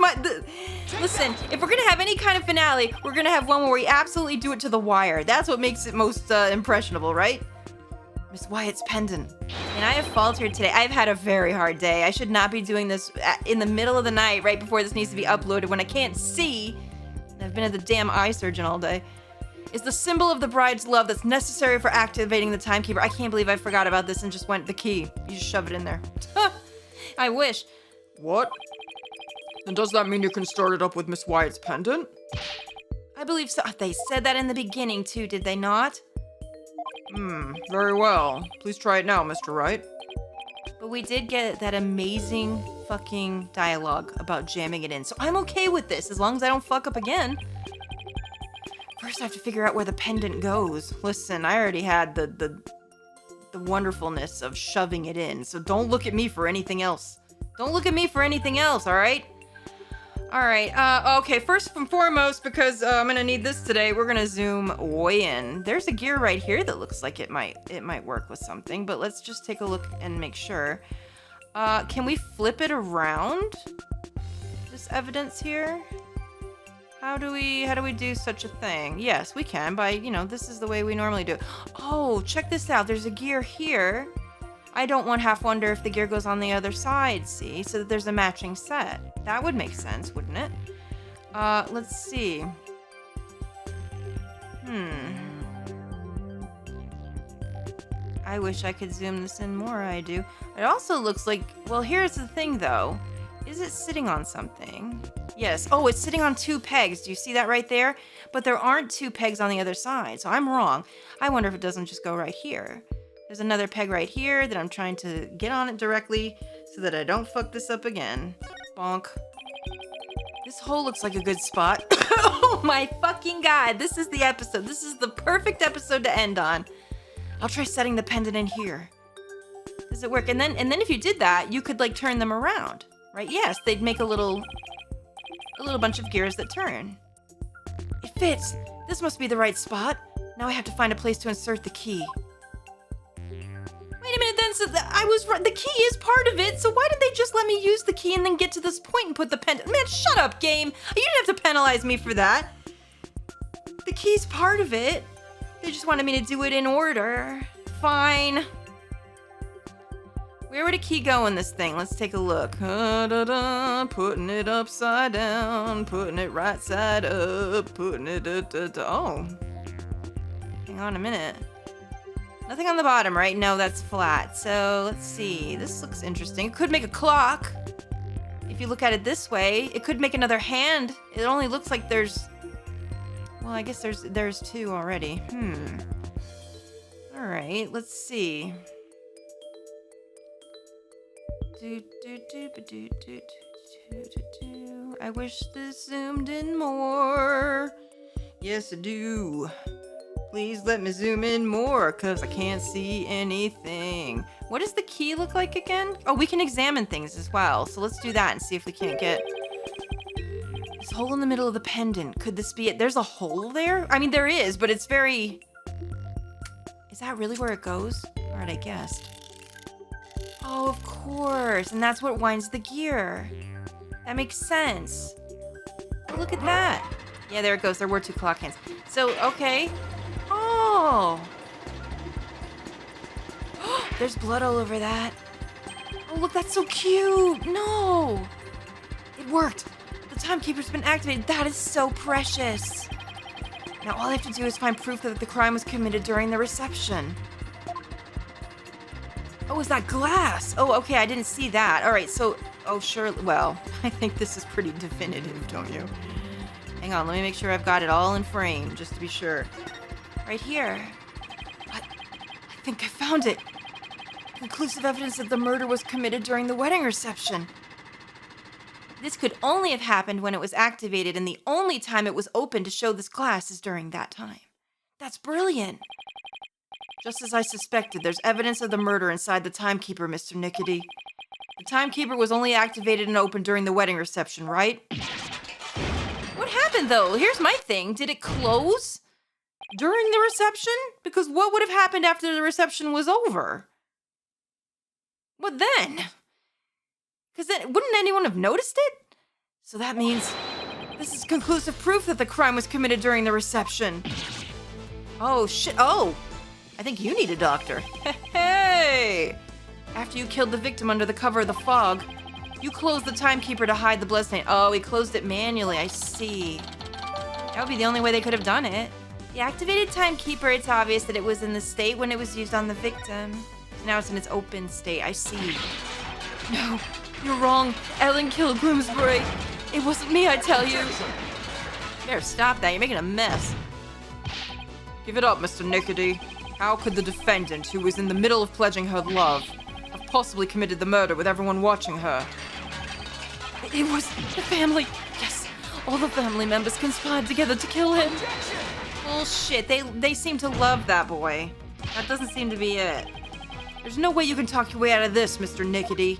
S2: listen, if we're gonna have any kind of finale, we're gonna have one where we absolutely do it to the wire. That's what makes it most impressionable, right? Miss Wyatt's pendant. And I have faltered today. I've had a very hard day. I should not be doing this in the middle of the night, right before this needs to be uploaded when I can't see. I've been at the damn eye surgeon all day. It's the symbol of the bride's love that's necessary for activating the timekeeper. I can't believe I forgot about this and just went the key. You just shove it in there. I wish.
S3: What? Then does that mean you can start it up with Miss Wyatt's pendant?
S2: I believe so. They said that in the beginning too, did they not?
S3: Very well. Please try it now, Mr. Wright.
S2: But we did get that amazing fucking dialogue about jamming it in, so I'm okay with this as long as I don't fuck up again. First, I have to figure out where the pendant goes. Listen, I already had the wonderfulness of shoving it in, so don't look at me for anything else. Don't look at me for anything else, all right? All right, okay, first and foremost, because I'm gonna need this today, we're gonna zoom way in. There's a gear right here that looks like it might work with something, but let's just take a look and make sure. Can we flip it around? This evidence here? How do we do such a thing? Yes, we can by, this is the way we normally do it. Oh, check this out. There's a gear here. I don't wonder if the gear goes on the other side, see? So that there's a matching set. That would make sense, wouldn't it? Let's see. I wish I could zoom this in more, I do. It also looks like, well, here's the thing though. Is it sitting on something? Yes. Oh, it's sitting on 2 pegs. Do you see that right there? But there aren't 2 pegs on the other side, so I'm wrong. I wonder if it doesn't just go right here. There's another peg right here that I'm trying to get on it directly so that I don't fuck this up again. Bonk. This hole looks like a good spot. Oh my fucking god, this is the episode. This is the perfect episode to end on. I'll try setting the pendant in here. Does it work? And then if you did that, you could like turn them around, right? Yes, they'd make a little bunch of gears that turn. It fits. This must be the right spot. Now I have to find a place to insert the key. Wait a minute then, so I was right. The key is part of it, so why did they just let me use the key and then get to this point and put the pendant? Man, shut up, game. You didn't have to penalize me for that. The key's part of it. They just wanted me to do it in order. Fine. Where would a key go in this thing? Let's take a look. Putting it upside down, putting it right side up, putting it oh. Hang on a minute. Nothing on the bottom, right? No, that's flat. So let's see. This looks interesting. It could make a clock. If you look at it this way, it could make another hand. It only looks like there's... Well, I guess there's two already. All right, let's see. I wish this zoomed in more. Yes, I do. Please let me zoom in more, because I can't see anything. What does the key look like again? Oh, we can examine things as well. So let's do that and see if we can't get... This hole in the middle of the pendant. Could this be it? There's a hole there? I mean, there is, but it's very... Is that really where it goes? All right, I guessed. Oh, of course. And that's what winds the gear. That makes sense. Oh, look at that. Yeah, there it goes. There were two clock hands. So, okay. Oh. There's blood all over that. Oh, look, that's so cute. No. It worked. The timekeeper's been activated. That is so precious. Now all I have to do is find proof that the crime was committed during the reception. Oh, is that glass? Oh, okay, I didn't see that. All right, so, oh, sure. Well, I think this is pretty definitive, don't you? Hang on, let me make sure I've got it all in frame, just to be sure. Right here. I think I found it. Conclusive evidence that the murder was committed during the wedding reception. This could only have happened when it was activated, and the only time it was open to show this glass is during that time. That's brilliant. Just as I suspected, there's evidence of the murder inside the timekeeper, Mr. Nickety. The timekeeper was only activated and open during the wedding reception, right? What happened, though? Here's my thing. Did it close during the reception? Because what would have happened after the reception was over? What then? Because then, wouldn't anyone have noticed it? So that means this is conclusive proof that the crime was committed during the reception. Oh, shit. Oh, I think you need a doctor. Hey! After you killed the victim under the cover of the fog, you closed the timekeeper to hide the bloodstain. Oh, he closed it manually. I see. That would be the only way they could have done it. The activated timekeeper, it's obvious that it was in the state when it was used on the victim. Now it's in its open state. I see. No. You're wrong. Ellen killed Bloomsbury. It wasn't me, I tell you. You better stop that. You're making a mess. Give it up, Mr. Nickety. How could the defendant, who was in the middle of pledging her love, have possibly committed the murder with everyone watching her? It was the family. Yes, all the family members conspired together to kill him. Bullshit. They seem to love that boy. That doesn't seem to be it. There's no way you can talk your way out of this, Mr. Nickety.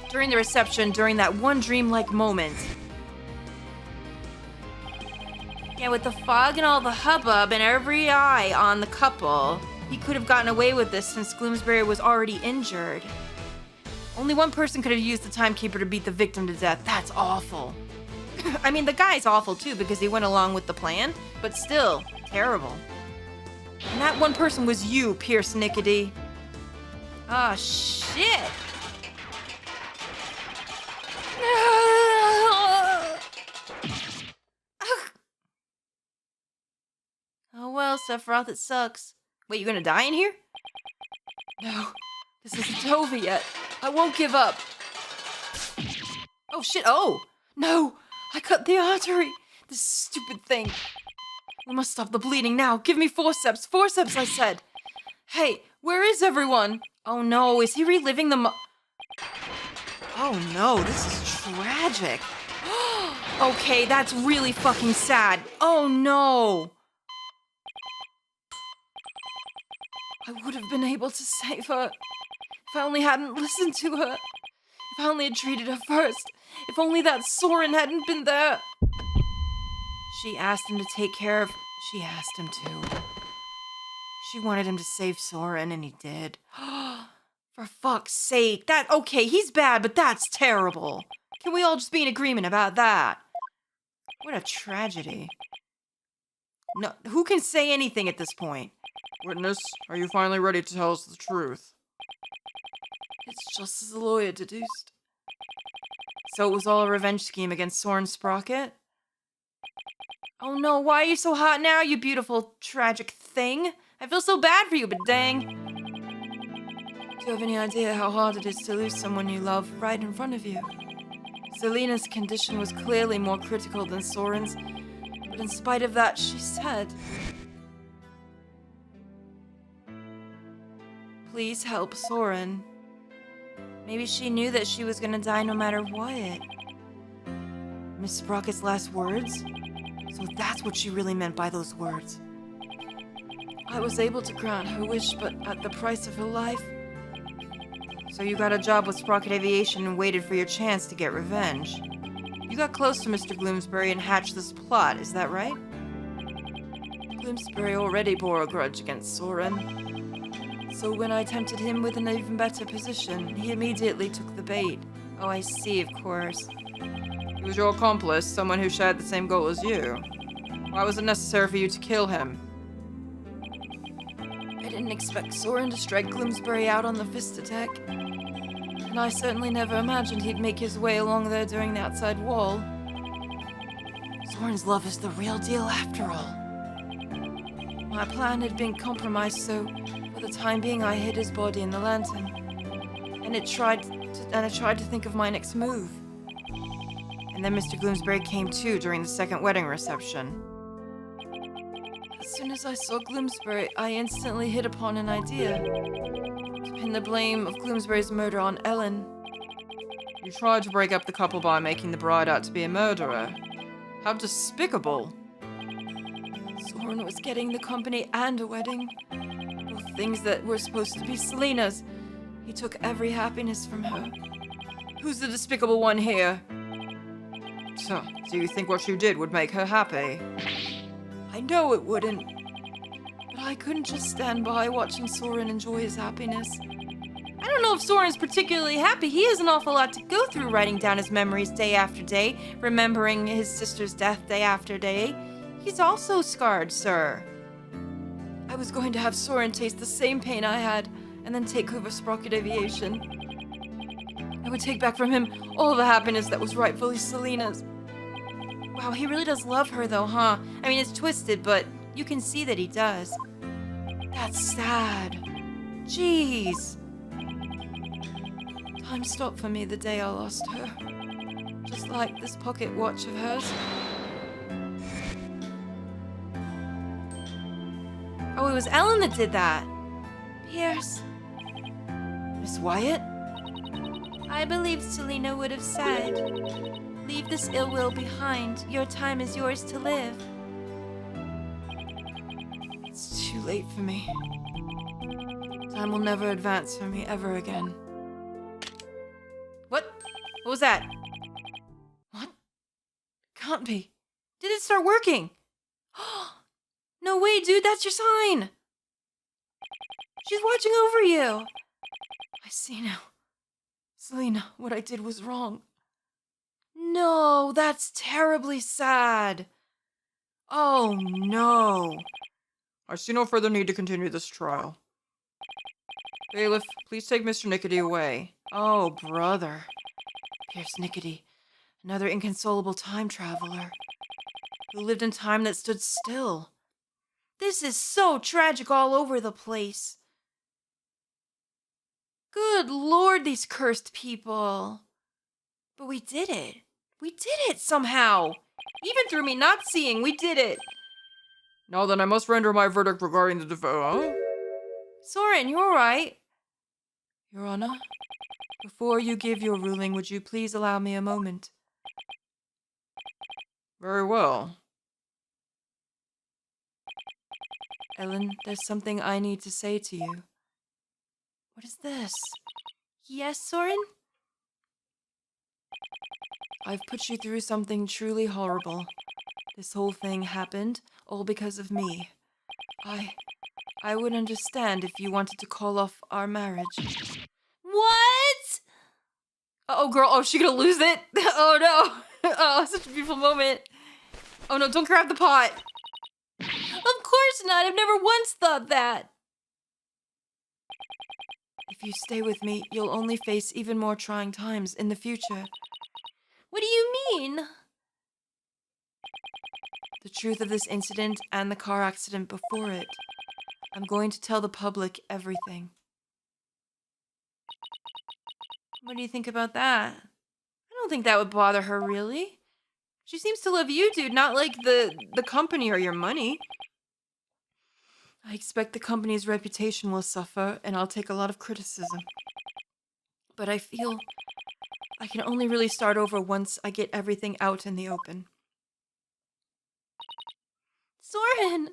S2: During the reception, during that one dreamlike moment. Yeah, with the fog and all the hubbub and every eye on the couple, he could have gotten away with this since Bloomsbury was already injured. Only one person could have used the timekeeper to beat the victim to death. That's awful. I mean, the guy's awful too because he went along with the plan, but still, terrible. And that one person was you, Pierce Nickety. Oh, shit. Oh well, Sephiroth, it sucks. Wait, you're gonna die in here? No, this isn't over yet. I won't give up. Oh shit, oh! No! I cut the artery! This stupid thing.
S3: We must stop the bleeding now. Give me forceps. Forceps, I said. Hey, where is everyone?
S2: Oh no, is he reliving the Oh no, this is tragic. Okay, that's really fucking sad. Oh no.
S3: I would have been able to save her if I only hadn't listened to her. If I only had treated her first. If only that Soren hadn't been there.
S2: She asked him to take care of... She asked him to. She wanted him to save Soren, and he did. For fuck's sake. Okay, he's bad, but that's terrible. Can we all just be in agreement about that? What a tragedy. No, who can say anything at this point?
S3: Witness, are you finally ready to tell us the truth? It's just as the lawyer deduced.
S2: So it was all a revenge scheme against Soren Sprocket? Oh no, why are you so hot now, you beautiful, tragic thing? I feel so bad for you, but dang.
S3: Do you have any idea how hard it is to lose someone you love right in front of you? Selena's condition was clearly more critical than Soren's, but in spite of that, she said, "Please help Soren."
S2: Maybe she knew that she was gonna die no matter what. Miss Sprocket's last words? So that's what she really meant by those words.
S3: I was able to grant her wish, but at the price of her life.
S2: So you got a job with Sprocket Aviation and waited for your chance to get revenge. You got close to Mr. Gloomsbury and hatched this plot, is that right?
S3: Gloomsbury already bore a grudge against Soren. So when I tempted him with an even better position, he immediately took the bait.
S2: Oh, I see, of course.
S3: He was your accomplice, someone who shared the same goal as you. Why was it necessary for you to kill him? I didn't expect Soren to strike Gloomsbury out on the fist attack. And I certainly never imagined he'd make his way along there during the outside wall.
S2: Soren's love is the real deal after all.
S3: My plan had been compromised, so for the time being I hid his body in the lantern. And I tried to think of my next move.
S2: And then Mr. Gloomsbury came too during the second wedding reception.
S3: As soon as I saw Gloomsbury, I instantly hit upon an idea. To pin the blame of Gloomsbury's murder on Ellen. You tried to break up the couple by making the bride out to be a murderer. How despicable. Soren was getting the company and a wedding. Both things that were supposed to be Selena's. He took every happiness from her. Who's the despicable one here? So, do you think what you did would make her happy? I know it wouldn't. But I couldn't just stand by watching Soren enjoy his happiness.
S2: I don't know if Soren's particularly happy. He has an awful lot to go through writing down his memories day after day, remembering his sister's death day after day. He's also scarred, sir.
S3: I was going to have Soren taste the same pain I had, and then take over Sprocket Aviation. I would take back from him all the happiness that was rightfully Selena's.
S2: Wow, he really does love her though, huh? I mean, it's twisted, but you can see that he does. That's sad. Jeez.
S3: Time stopped for me the day I lost her. Just like this pocket watch of hers.
S2: Oh, it was Ellen that did that.
S1: Pierce,
S2: Miss Wyatt?
S1: I believe Selena would have said, "Leave this ill will behind. Your time is yours to live."
S3: It's too late for me. Time will never advance for me ever again.
S2: What? What was that?
S3: What? Can't be.
S2: Did it start working? No way, dude, that's your sign. She's watching over you.
S3: I see now. Selena, what I did was wrong.
S2: No, that's terribly sad. Oh, no.
S3: I see no further need to continue this trial. Bailiff, please take Mr. Nickety away.
S2: Oh, brother. Pierce Nickety, another inconsolable time traveler who lived in time that stood still. This is so tragic all over the place. Good Lord, these cursed people. But we did it. We did it somehow. Even through me not seeing, we did it.
S3: Now then, I must render my verdict regarding the
S1: Soren, you alright?
S3: Your Honor, before you give your ruling, would you please allow me a moment? Very well. Ellen, there's something I need to say to you.
S1: What is this? Yes, Soren?
S3: I've put you through something truly horrible. This whole thing happened all because of me. I would understand if you wanted to call off our marriage.
S1: What?
S2: Oh, girl. Oh, she gonna lose it? Oh, no. Oh, such a beautiful moment. Oh, no, don't grab the pot.
S1: Of course not. I've never once thought that.
S3: If you stay with me, you'll only face even more trying times in the future.
S1: What do you mean?
S3: The truth of this incident and the car accident before it. I'm going to tell the public everything.
S1: What do you think about that? I don't think that would bother her, really. She seems to love you, dude, not like the company or your money.
S3: I expect the company's reputation will suffer, and I'll take a lot of criticism. But I feel I can only really start over once I get everything out in the open.
S1: Soren!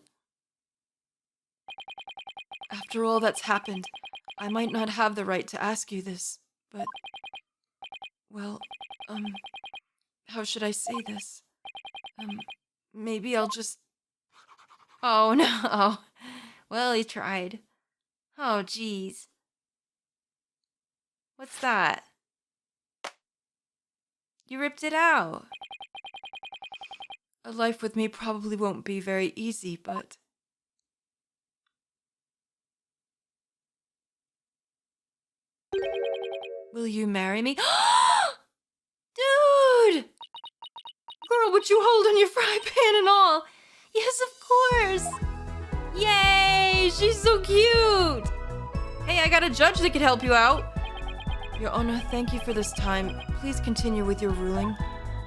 S3: After all that's happened, I might not have the right to ask you this, but... Well, how should I say this? Maybe I'll just...
S1: Oh, no. Well, he tried. Oh, jeez. What's that? You ripped it out.
S3: A life with me probably won't be very easy, but... Will you marry me?
S1: Dude! Girl, what you holding your fry pan and all? Yes, of course. Yay, she's so cute.
S2: Hey, I got a judge that could help you out.
S3: Your Honor, thank you for this time. Please continue with your ruling.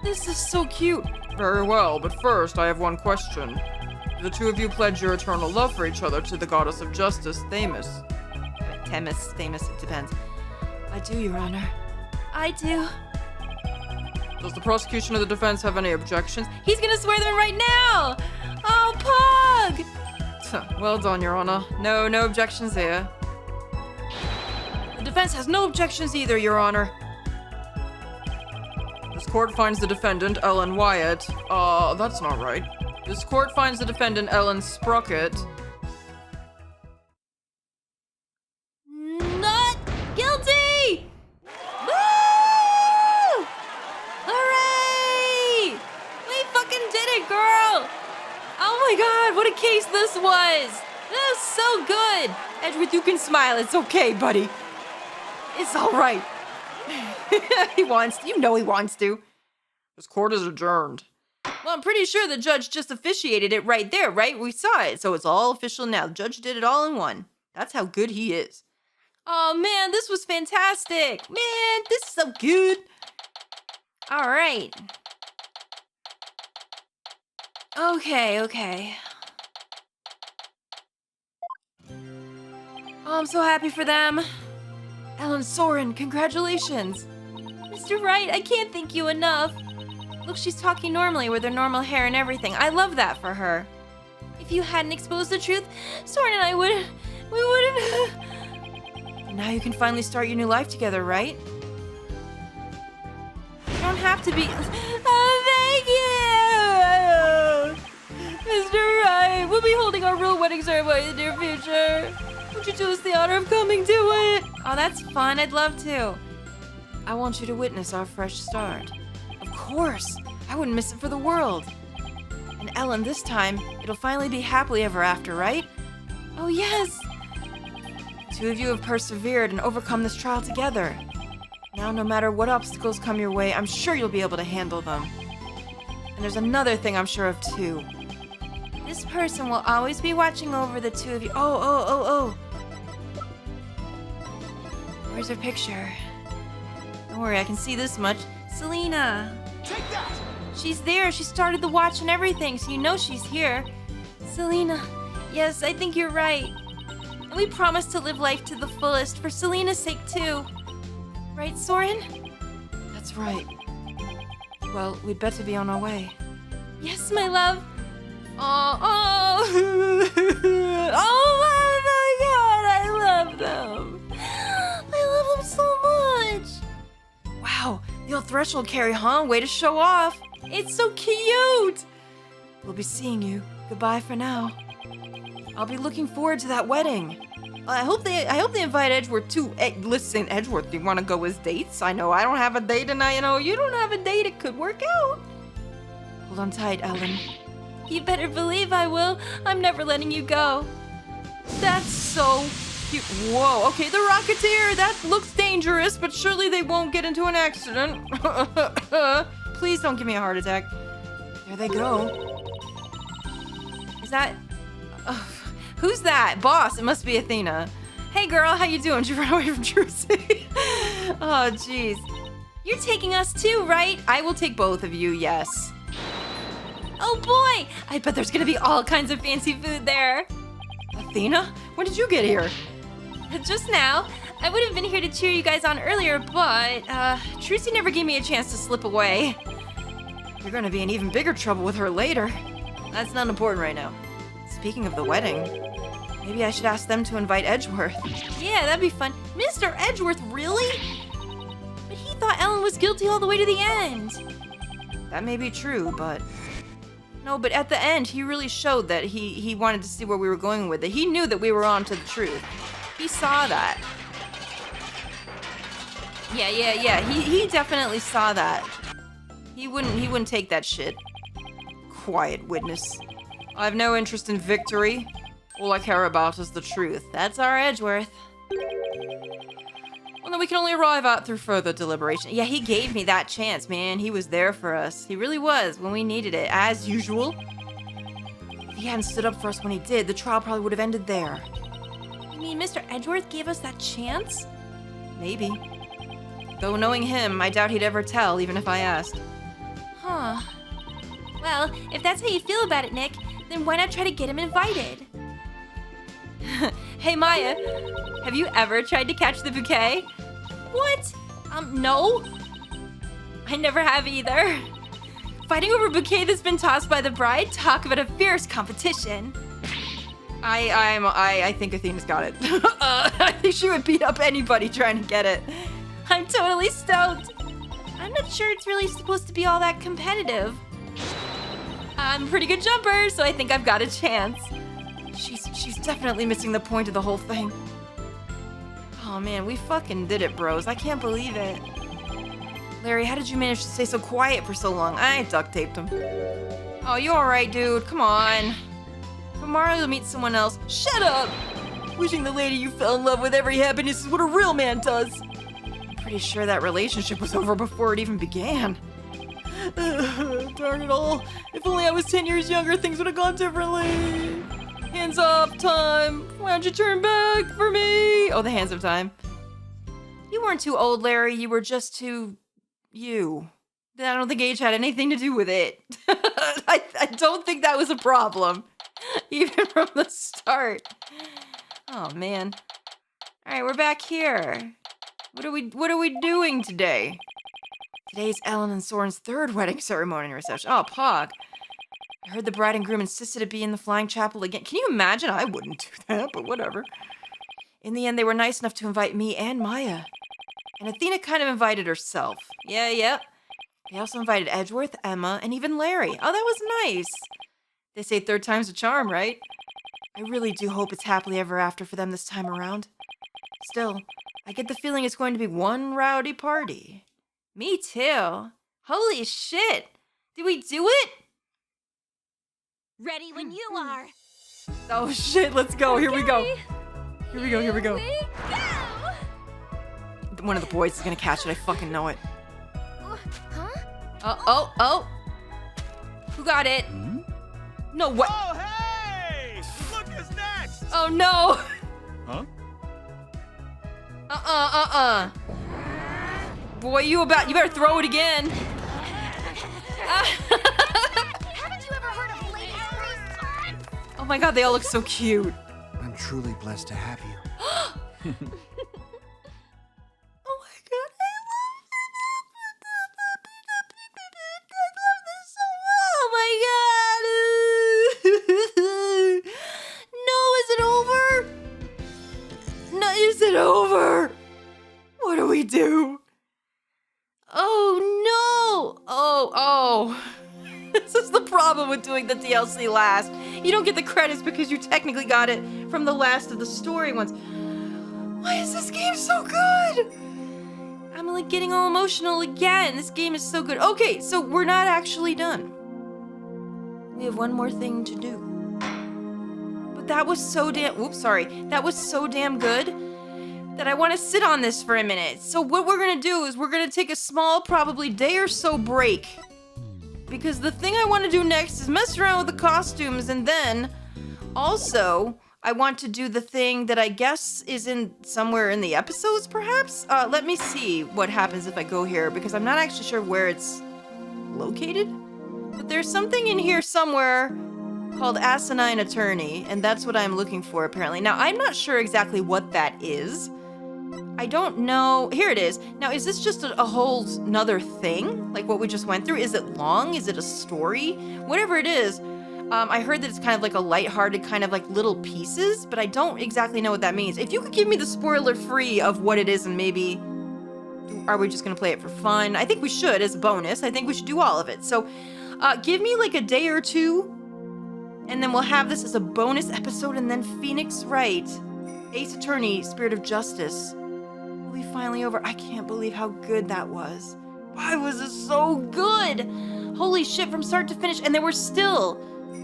S1: This is so cute.
S3: Very well, but first I have one question. Do the two of you pledge your eternal love for each other to the goddess of justice, Themis?
S2: Themis, it depends.
S3: I do, Your Honor.
S1: I do.
S3: Does the prosecution or the defense have any objections?
S1: He's gonna swear them right now! Oh, Pug!
S3: Well done, Your Honor. No objections here.
S2: The defense has no objections either, Your Honor.
S3: This court finds the defendant, Ellen Wyatt. That's not right. This court finds the defendant, Ellen Sprocket.
S1: Not guilty! Woo! Hooray! We fucking did it, girl! Oh my god, what a case this was! That was so good!
S2: Edgeworth, you can smile. It's okay, buddy. It's all right. He wants to. You know he wants to.
S3: This court is adjourned.
S2: Well, I'm pretty sure the judge just officiated it right there, right? We saw it, so it's all official now. The judge did it all in one. That's how good he is.
S1: Oh man, this was fantastic!
S2: Man, this is so good.
S1: All right. Okay. Oh, I'm so happy for them.
S3: Ellen Soren, congratulations.
S1: Mr. Wright, I can't thank you enough. Look, she's talking normally with her normal hair and everything. I love that for her. If you hadn't exposed the truth, Soren and I wouldn't...
S2: Now you can finally start your new life together, right?
S1: You don't have to be... Oh, thank you! Mr. Wright, we'll be holding our real wedding ceremony in the near future. Would you do us the honor of coming to it? Oh, that's fun. I'd love to.
S3: I want you to witness our fresh start.
S2: Of course. I wouldn't miss it for the world. And Ellen, this time, it'll finally be happily ever after, right?
S1: Oh, yes.
S2: The two of you have persevered and overcome this trial together. Now, no matter what obstacles come your way, I'm sure you'll be able to handle them. And there's another thing I'm sure of, too.
S1: This person will always be watching over the two of you.
S2: Oh.
S1: Where's her picture? Don't worry, I can see this much. Selena.
S4: Take that!
S1: She's there. She started the watch and everything, so you know she's here. Selena, yes, I think you're right. And we promise to live life to the fullest for Selena's sake too. Right, Soren?
S2: That's right. Well, we'd better be on our way.
S1: Yes, my love. Oh my god, I love them. I love them so much.
S2: Wow, the old threshold carry, huh? Way to show off.
S1: It's so cute.
S2: We'll be seeing you. Goodbye for now. I'll be looking forward to that wedding.
S3: I hope they invite Edgeworth too. Listen, Edgeworth, do you want to go as dates? I know I don't have a date, and you don't have a date. It could work out.
S2: Hold on tight, Ellen.
S1: You better believe I will. I'm never letting you go.
S3: That's so cute. Whoa, okay, the Rocketeer. That looks dangerous, but surely they won't get into an accident.
S2: Please don't give me a heart attack. There they go.
S3: Is that... who's that? Boss, it must be Athena. Hey girl, how you doing? Did you run away from Trucy? Oh, jeez.
S1: You're taking us too, right?
S3: I will take both of you, yes.
S1: Oh boy! I bet there's gonna be all kinds of fancy food there.
S3: Athena? When did you get here?
S1: Just now. I would have been here to cheer you guys on earlier, but, Trucy never gave me a chance to slip away.
S2: You're gonna be in even bigger trouble with her later.
S3: That's not important right now.
S2: Speaking of the wedding, maybe I should ask them to invite Edgeworth.
S1: Yeah, that'd be fun. Mr. Edgeworth, really? But he thought Ellen was guilty all the way to the end.
S2: That may be true, but...
S3: No, but at the end, he really showed that he wanted to see where we were going with it. He knew that we were on to the truth. He saw that. Yeah. He definitely saw that. He wouldn't take that shit. Quiet witness. I have no interest in victory. All I care about is the truth.
S1: That's our Edgeworth.
S3: Well, then we can only arrive at through further deliberation. Yeah, he gave me that chance, man. He was there for us. He really was when we needed it, as usual.
S2: If he hadn't stood up for us when he did, the trial probably would have ended there.
S1: You mean Mr. Edgeworth gave us that chance?
S3: Maybe. Though knowing him, I doubt he'd ever tell, even if I asked.
S1: Huh. Well, if that's how you feel about it, Nick, then why not try to get him invited?
S3: Hey, Maya, have you ever tried to catch the bouquet?
S1: What? No. I never have either.
S3: Fighting over a bouquet that's been tossed by the bride? Talk about a fierce competition. I think Athena's got it. I think she would beat up anybody trying to get it.
S1: I'm totally stoked. I'm not sure it's really supposed to be all that competitive.
S3: I'm a pretty good jumper, so I think I've got a chance.
S2: She's definitely missing the point of the whole thing.
S3: Oh man, we fucking did it, bros. I can't believe it.
S2: Larry, how did you manage to stay so quiet for so long?
S3: I duct taped him. Oh, you alright, dude? Come on. For Mario to meet someone else. Shut up! Wishing the lady you fell in love with every happiness is what a real man does.
S2: I'm pretty sure that relationship was over before it even began.
S3: Darn it all. If only I was 10 years younger, things would have gone differently. Hands up time. Why don't you turn back for me? Oh, the hands up time. You weren't too old, Larry. You were just too... you. I don't think age had anything to do with it. I don't think that was a problem. Even from the start. Oh, man. All right, we're back here. What are we doing today?
S2: Today's Ellen and Soren's third wedding ceremony and reception. Oh, Pog. I heard the bride and groom insisted it be in the Flying Chapel again. Can you imagine? I wouldn't do that, but whatever. In the end, they were nice enough to invite me and Maya. And Athena kind of invited herself.
S3: Yeah.
S2: They also invited Edgeworth, Emma, and even Larry.
S3: Oh, that was nice. They say third time's a charm, right?
S2: I really do hope it's happily ever after for them this time around. Still, I get the feeling it's going to be one rowdy party.
S3: Me too. Holy shit. Did we do it?
S4: Ready when you are.
S3: Oh shit, let's go. Here we go. Here we go.
S4: Go.
S2: One of the boys is gonna catch it. I fucking know it.
S4: Huh?
S3: Oh. Who got it? No, what?
S5: Oh, hey! Look who's next!
S3: Oh no.
S5: Huh?
S3: Boy, you better throw it again.
S4: Haven't you ever heard of ladies' first?
S3: Oh
S2: my god, they all look so cute.
S4: I'm truly blessed to have you.
S1: Oh my god, I love this so much. Oh my god. No, is it over? No, is it over? What do we do? Oh no. Oh.
S2: This is the problem with doing the DLC last. You don't get the credits because you technically got it from the last of the story ones. Why is this game so good?
S1: I'm like getting all emotional again. This game is so good. Okay, so we're not actually done. We have one more thing to do.
S2: But that was so damn... Oops, sorry. That was so damn good that I want to sit on this for a minute. So what we're going to do is we're going to take a small, probably day or so break. Because the thing I want to do next is mess around with the costumes, and then also I want to do the thing that I guess is in somewhere in the episodes, perhaps? Let me see what happens if I go here, because I'm not actually sure where it's located. But there's something in here somewhere called Asinine Attorney, and that's what I'm looking for, apparently. Now, I'm not sure exactly what that is. I don't know. Here it is. Now, is this just a whole nother thing? Like what we just went through? Is it long? Is it a story? Whatever it is, I heard that it's kind of like a lighthearted kind of like little pieces, but I don't exactly know what that means. If you could give me the spoiler free of what it is, and maybe are we just going to play it for fun? I think we should as a bonus. I think we should do all of it. So give me like a day or two, and then we'll have this as a bonus episode, and then Phoenix Wright, Ace Attorney, Spirit of Justice, will be finally over. I can't believe how good that was. Why was it so good? Holy shit, from start to finish. And there were still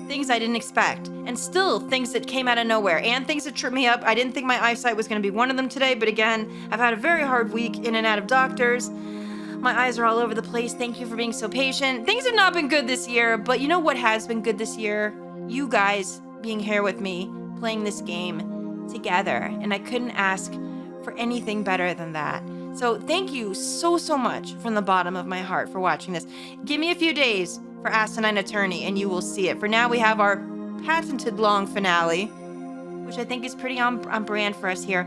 S2: things I didn't expect, and still things that came out of nowhere, and things that tripped me up. I didn't think my eyesight was going to be one of them today, but again, I've had a very hard week in and out of doctors. My eyes are all over the place. Thank you for being so patient. Things have not been good this year, but you know what has been good this year? You guys being here with me, playing this game together, and I couldn't ask for anything better than that. So thank you so much from the bottom of my heart for watching this. Give me a few days for Asinine Attorney and you will see it. For now, we have our patented long finale, which I think is pretty on brand for us here.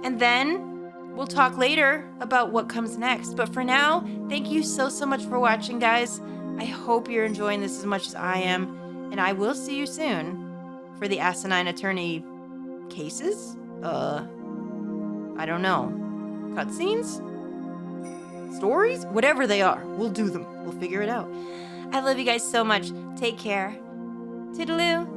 S2: And then we'll talk later about what comes next. But for now, thank you so much for watching, guys. I hope you're enjoying this as much as I am. And I will see you soon for the Asinine Attorney cases? I don't know. Cutscenes? Stories? Whatever they are, we'll do them. We'll figure it out. I love you guys so much. Take care. Toodaloo.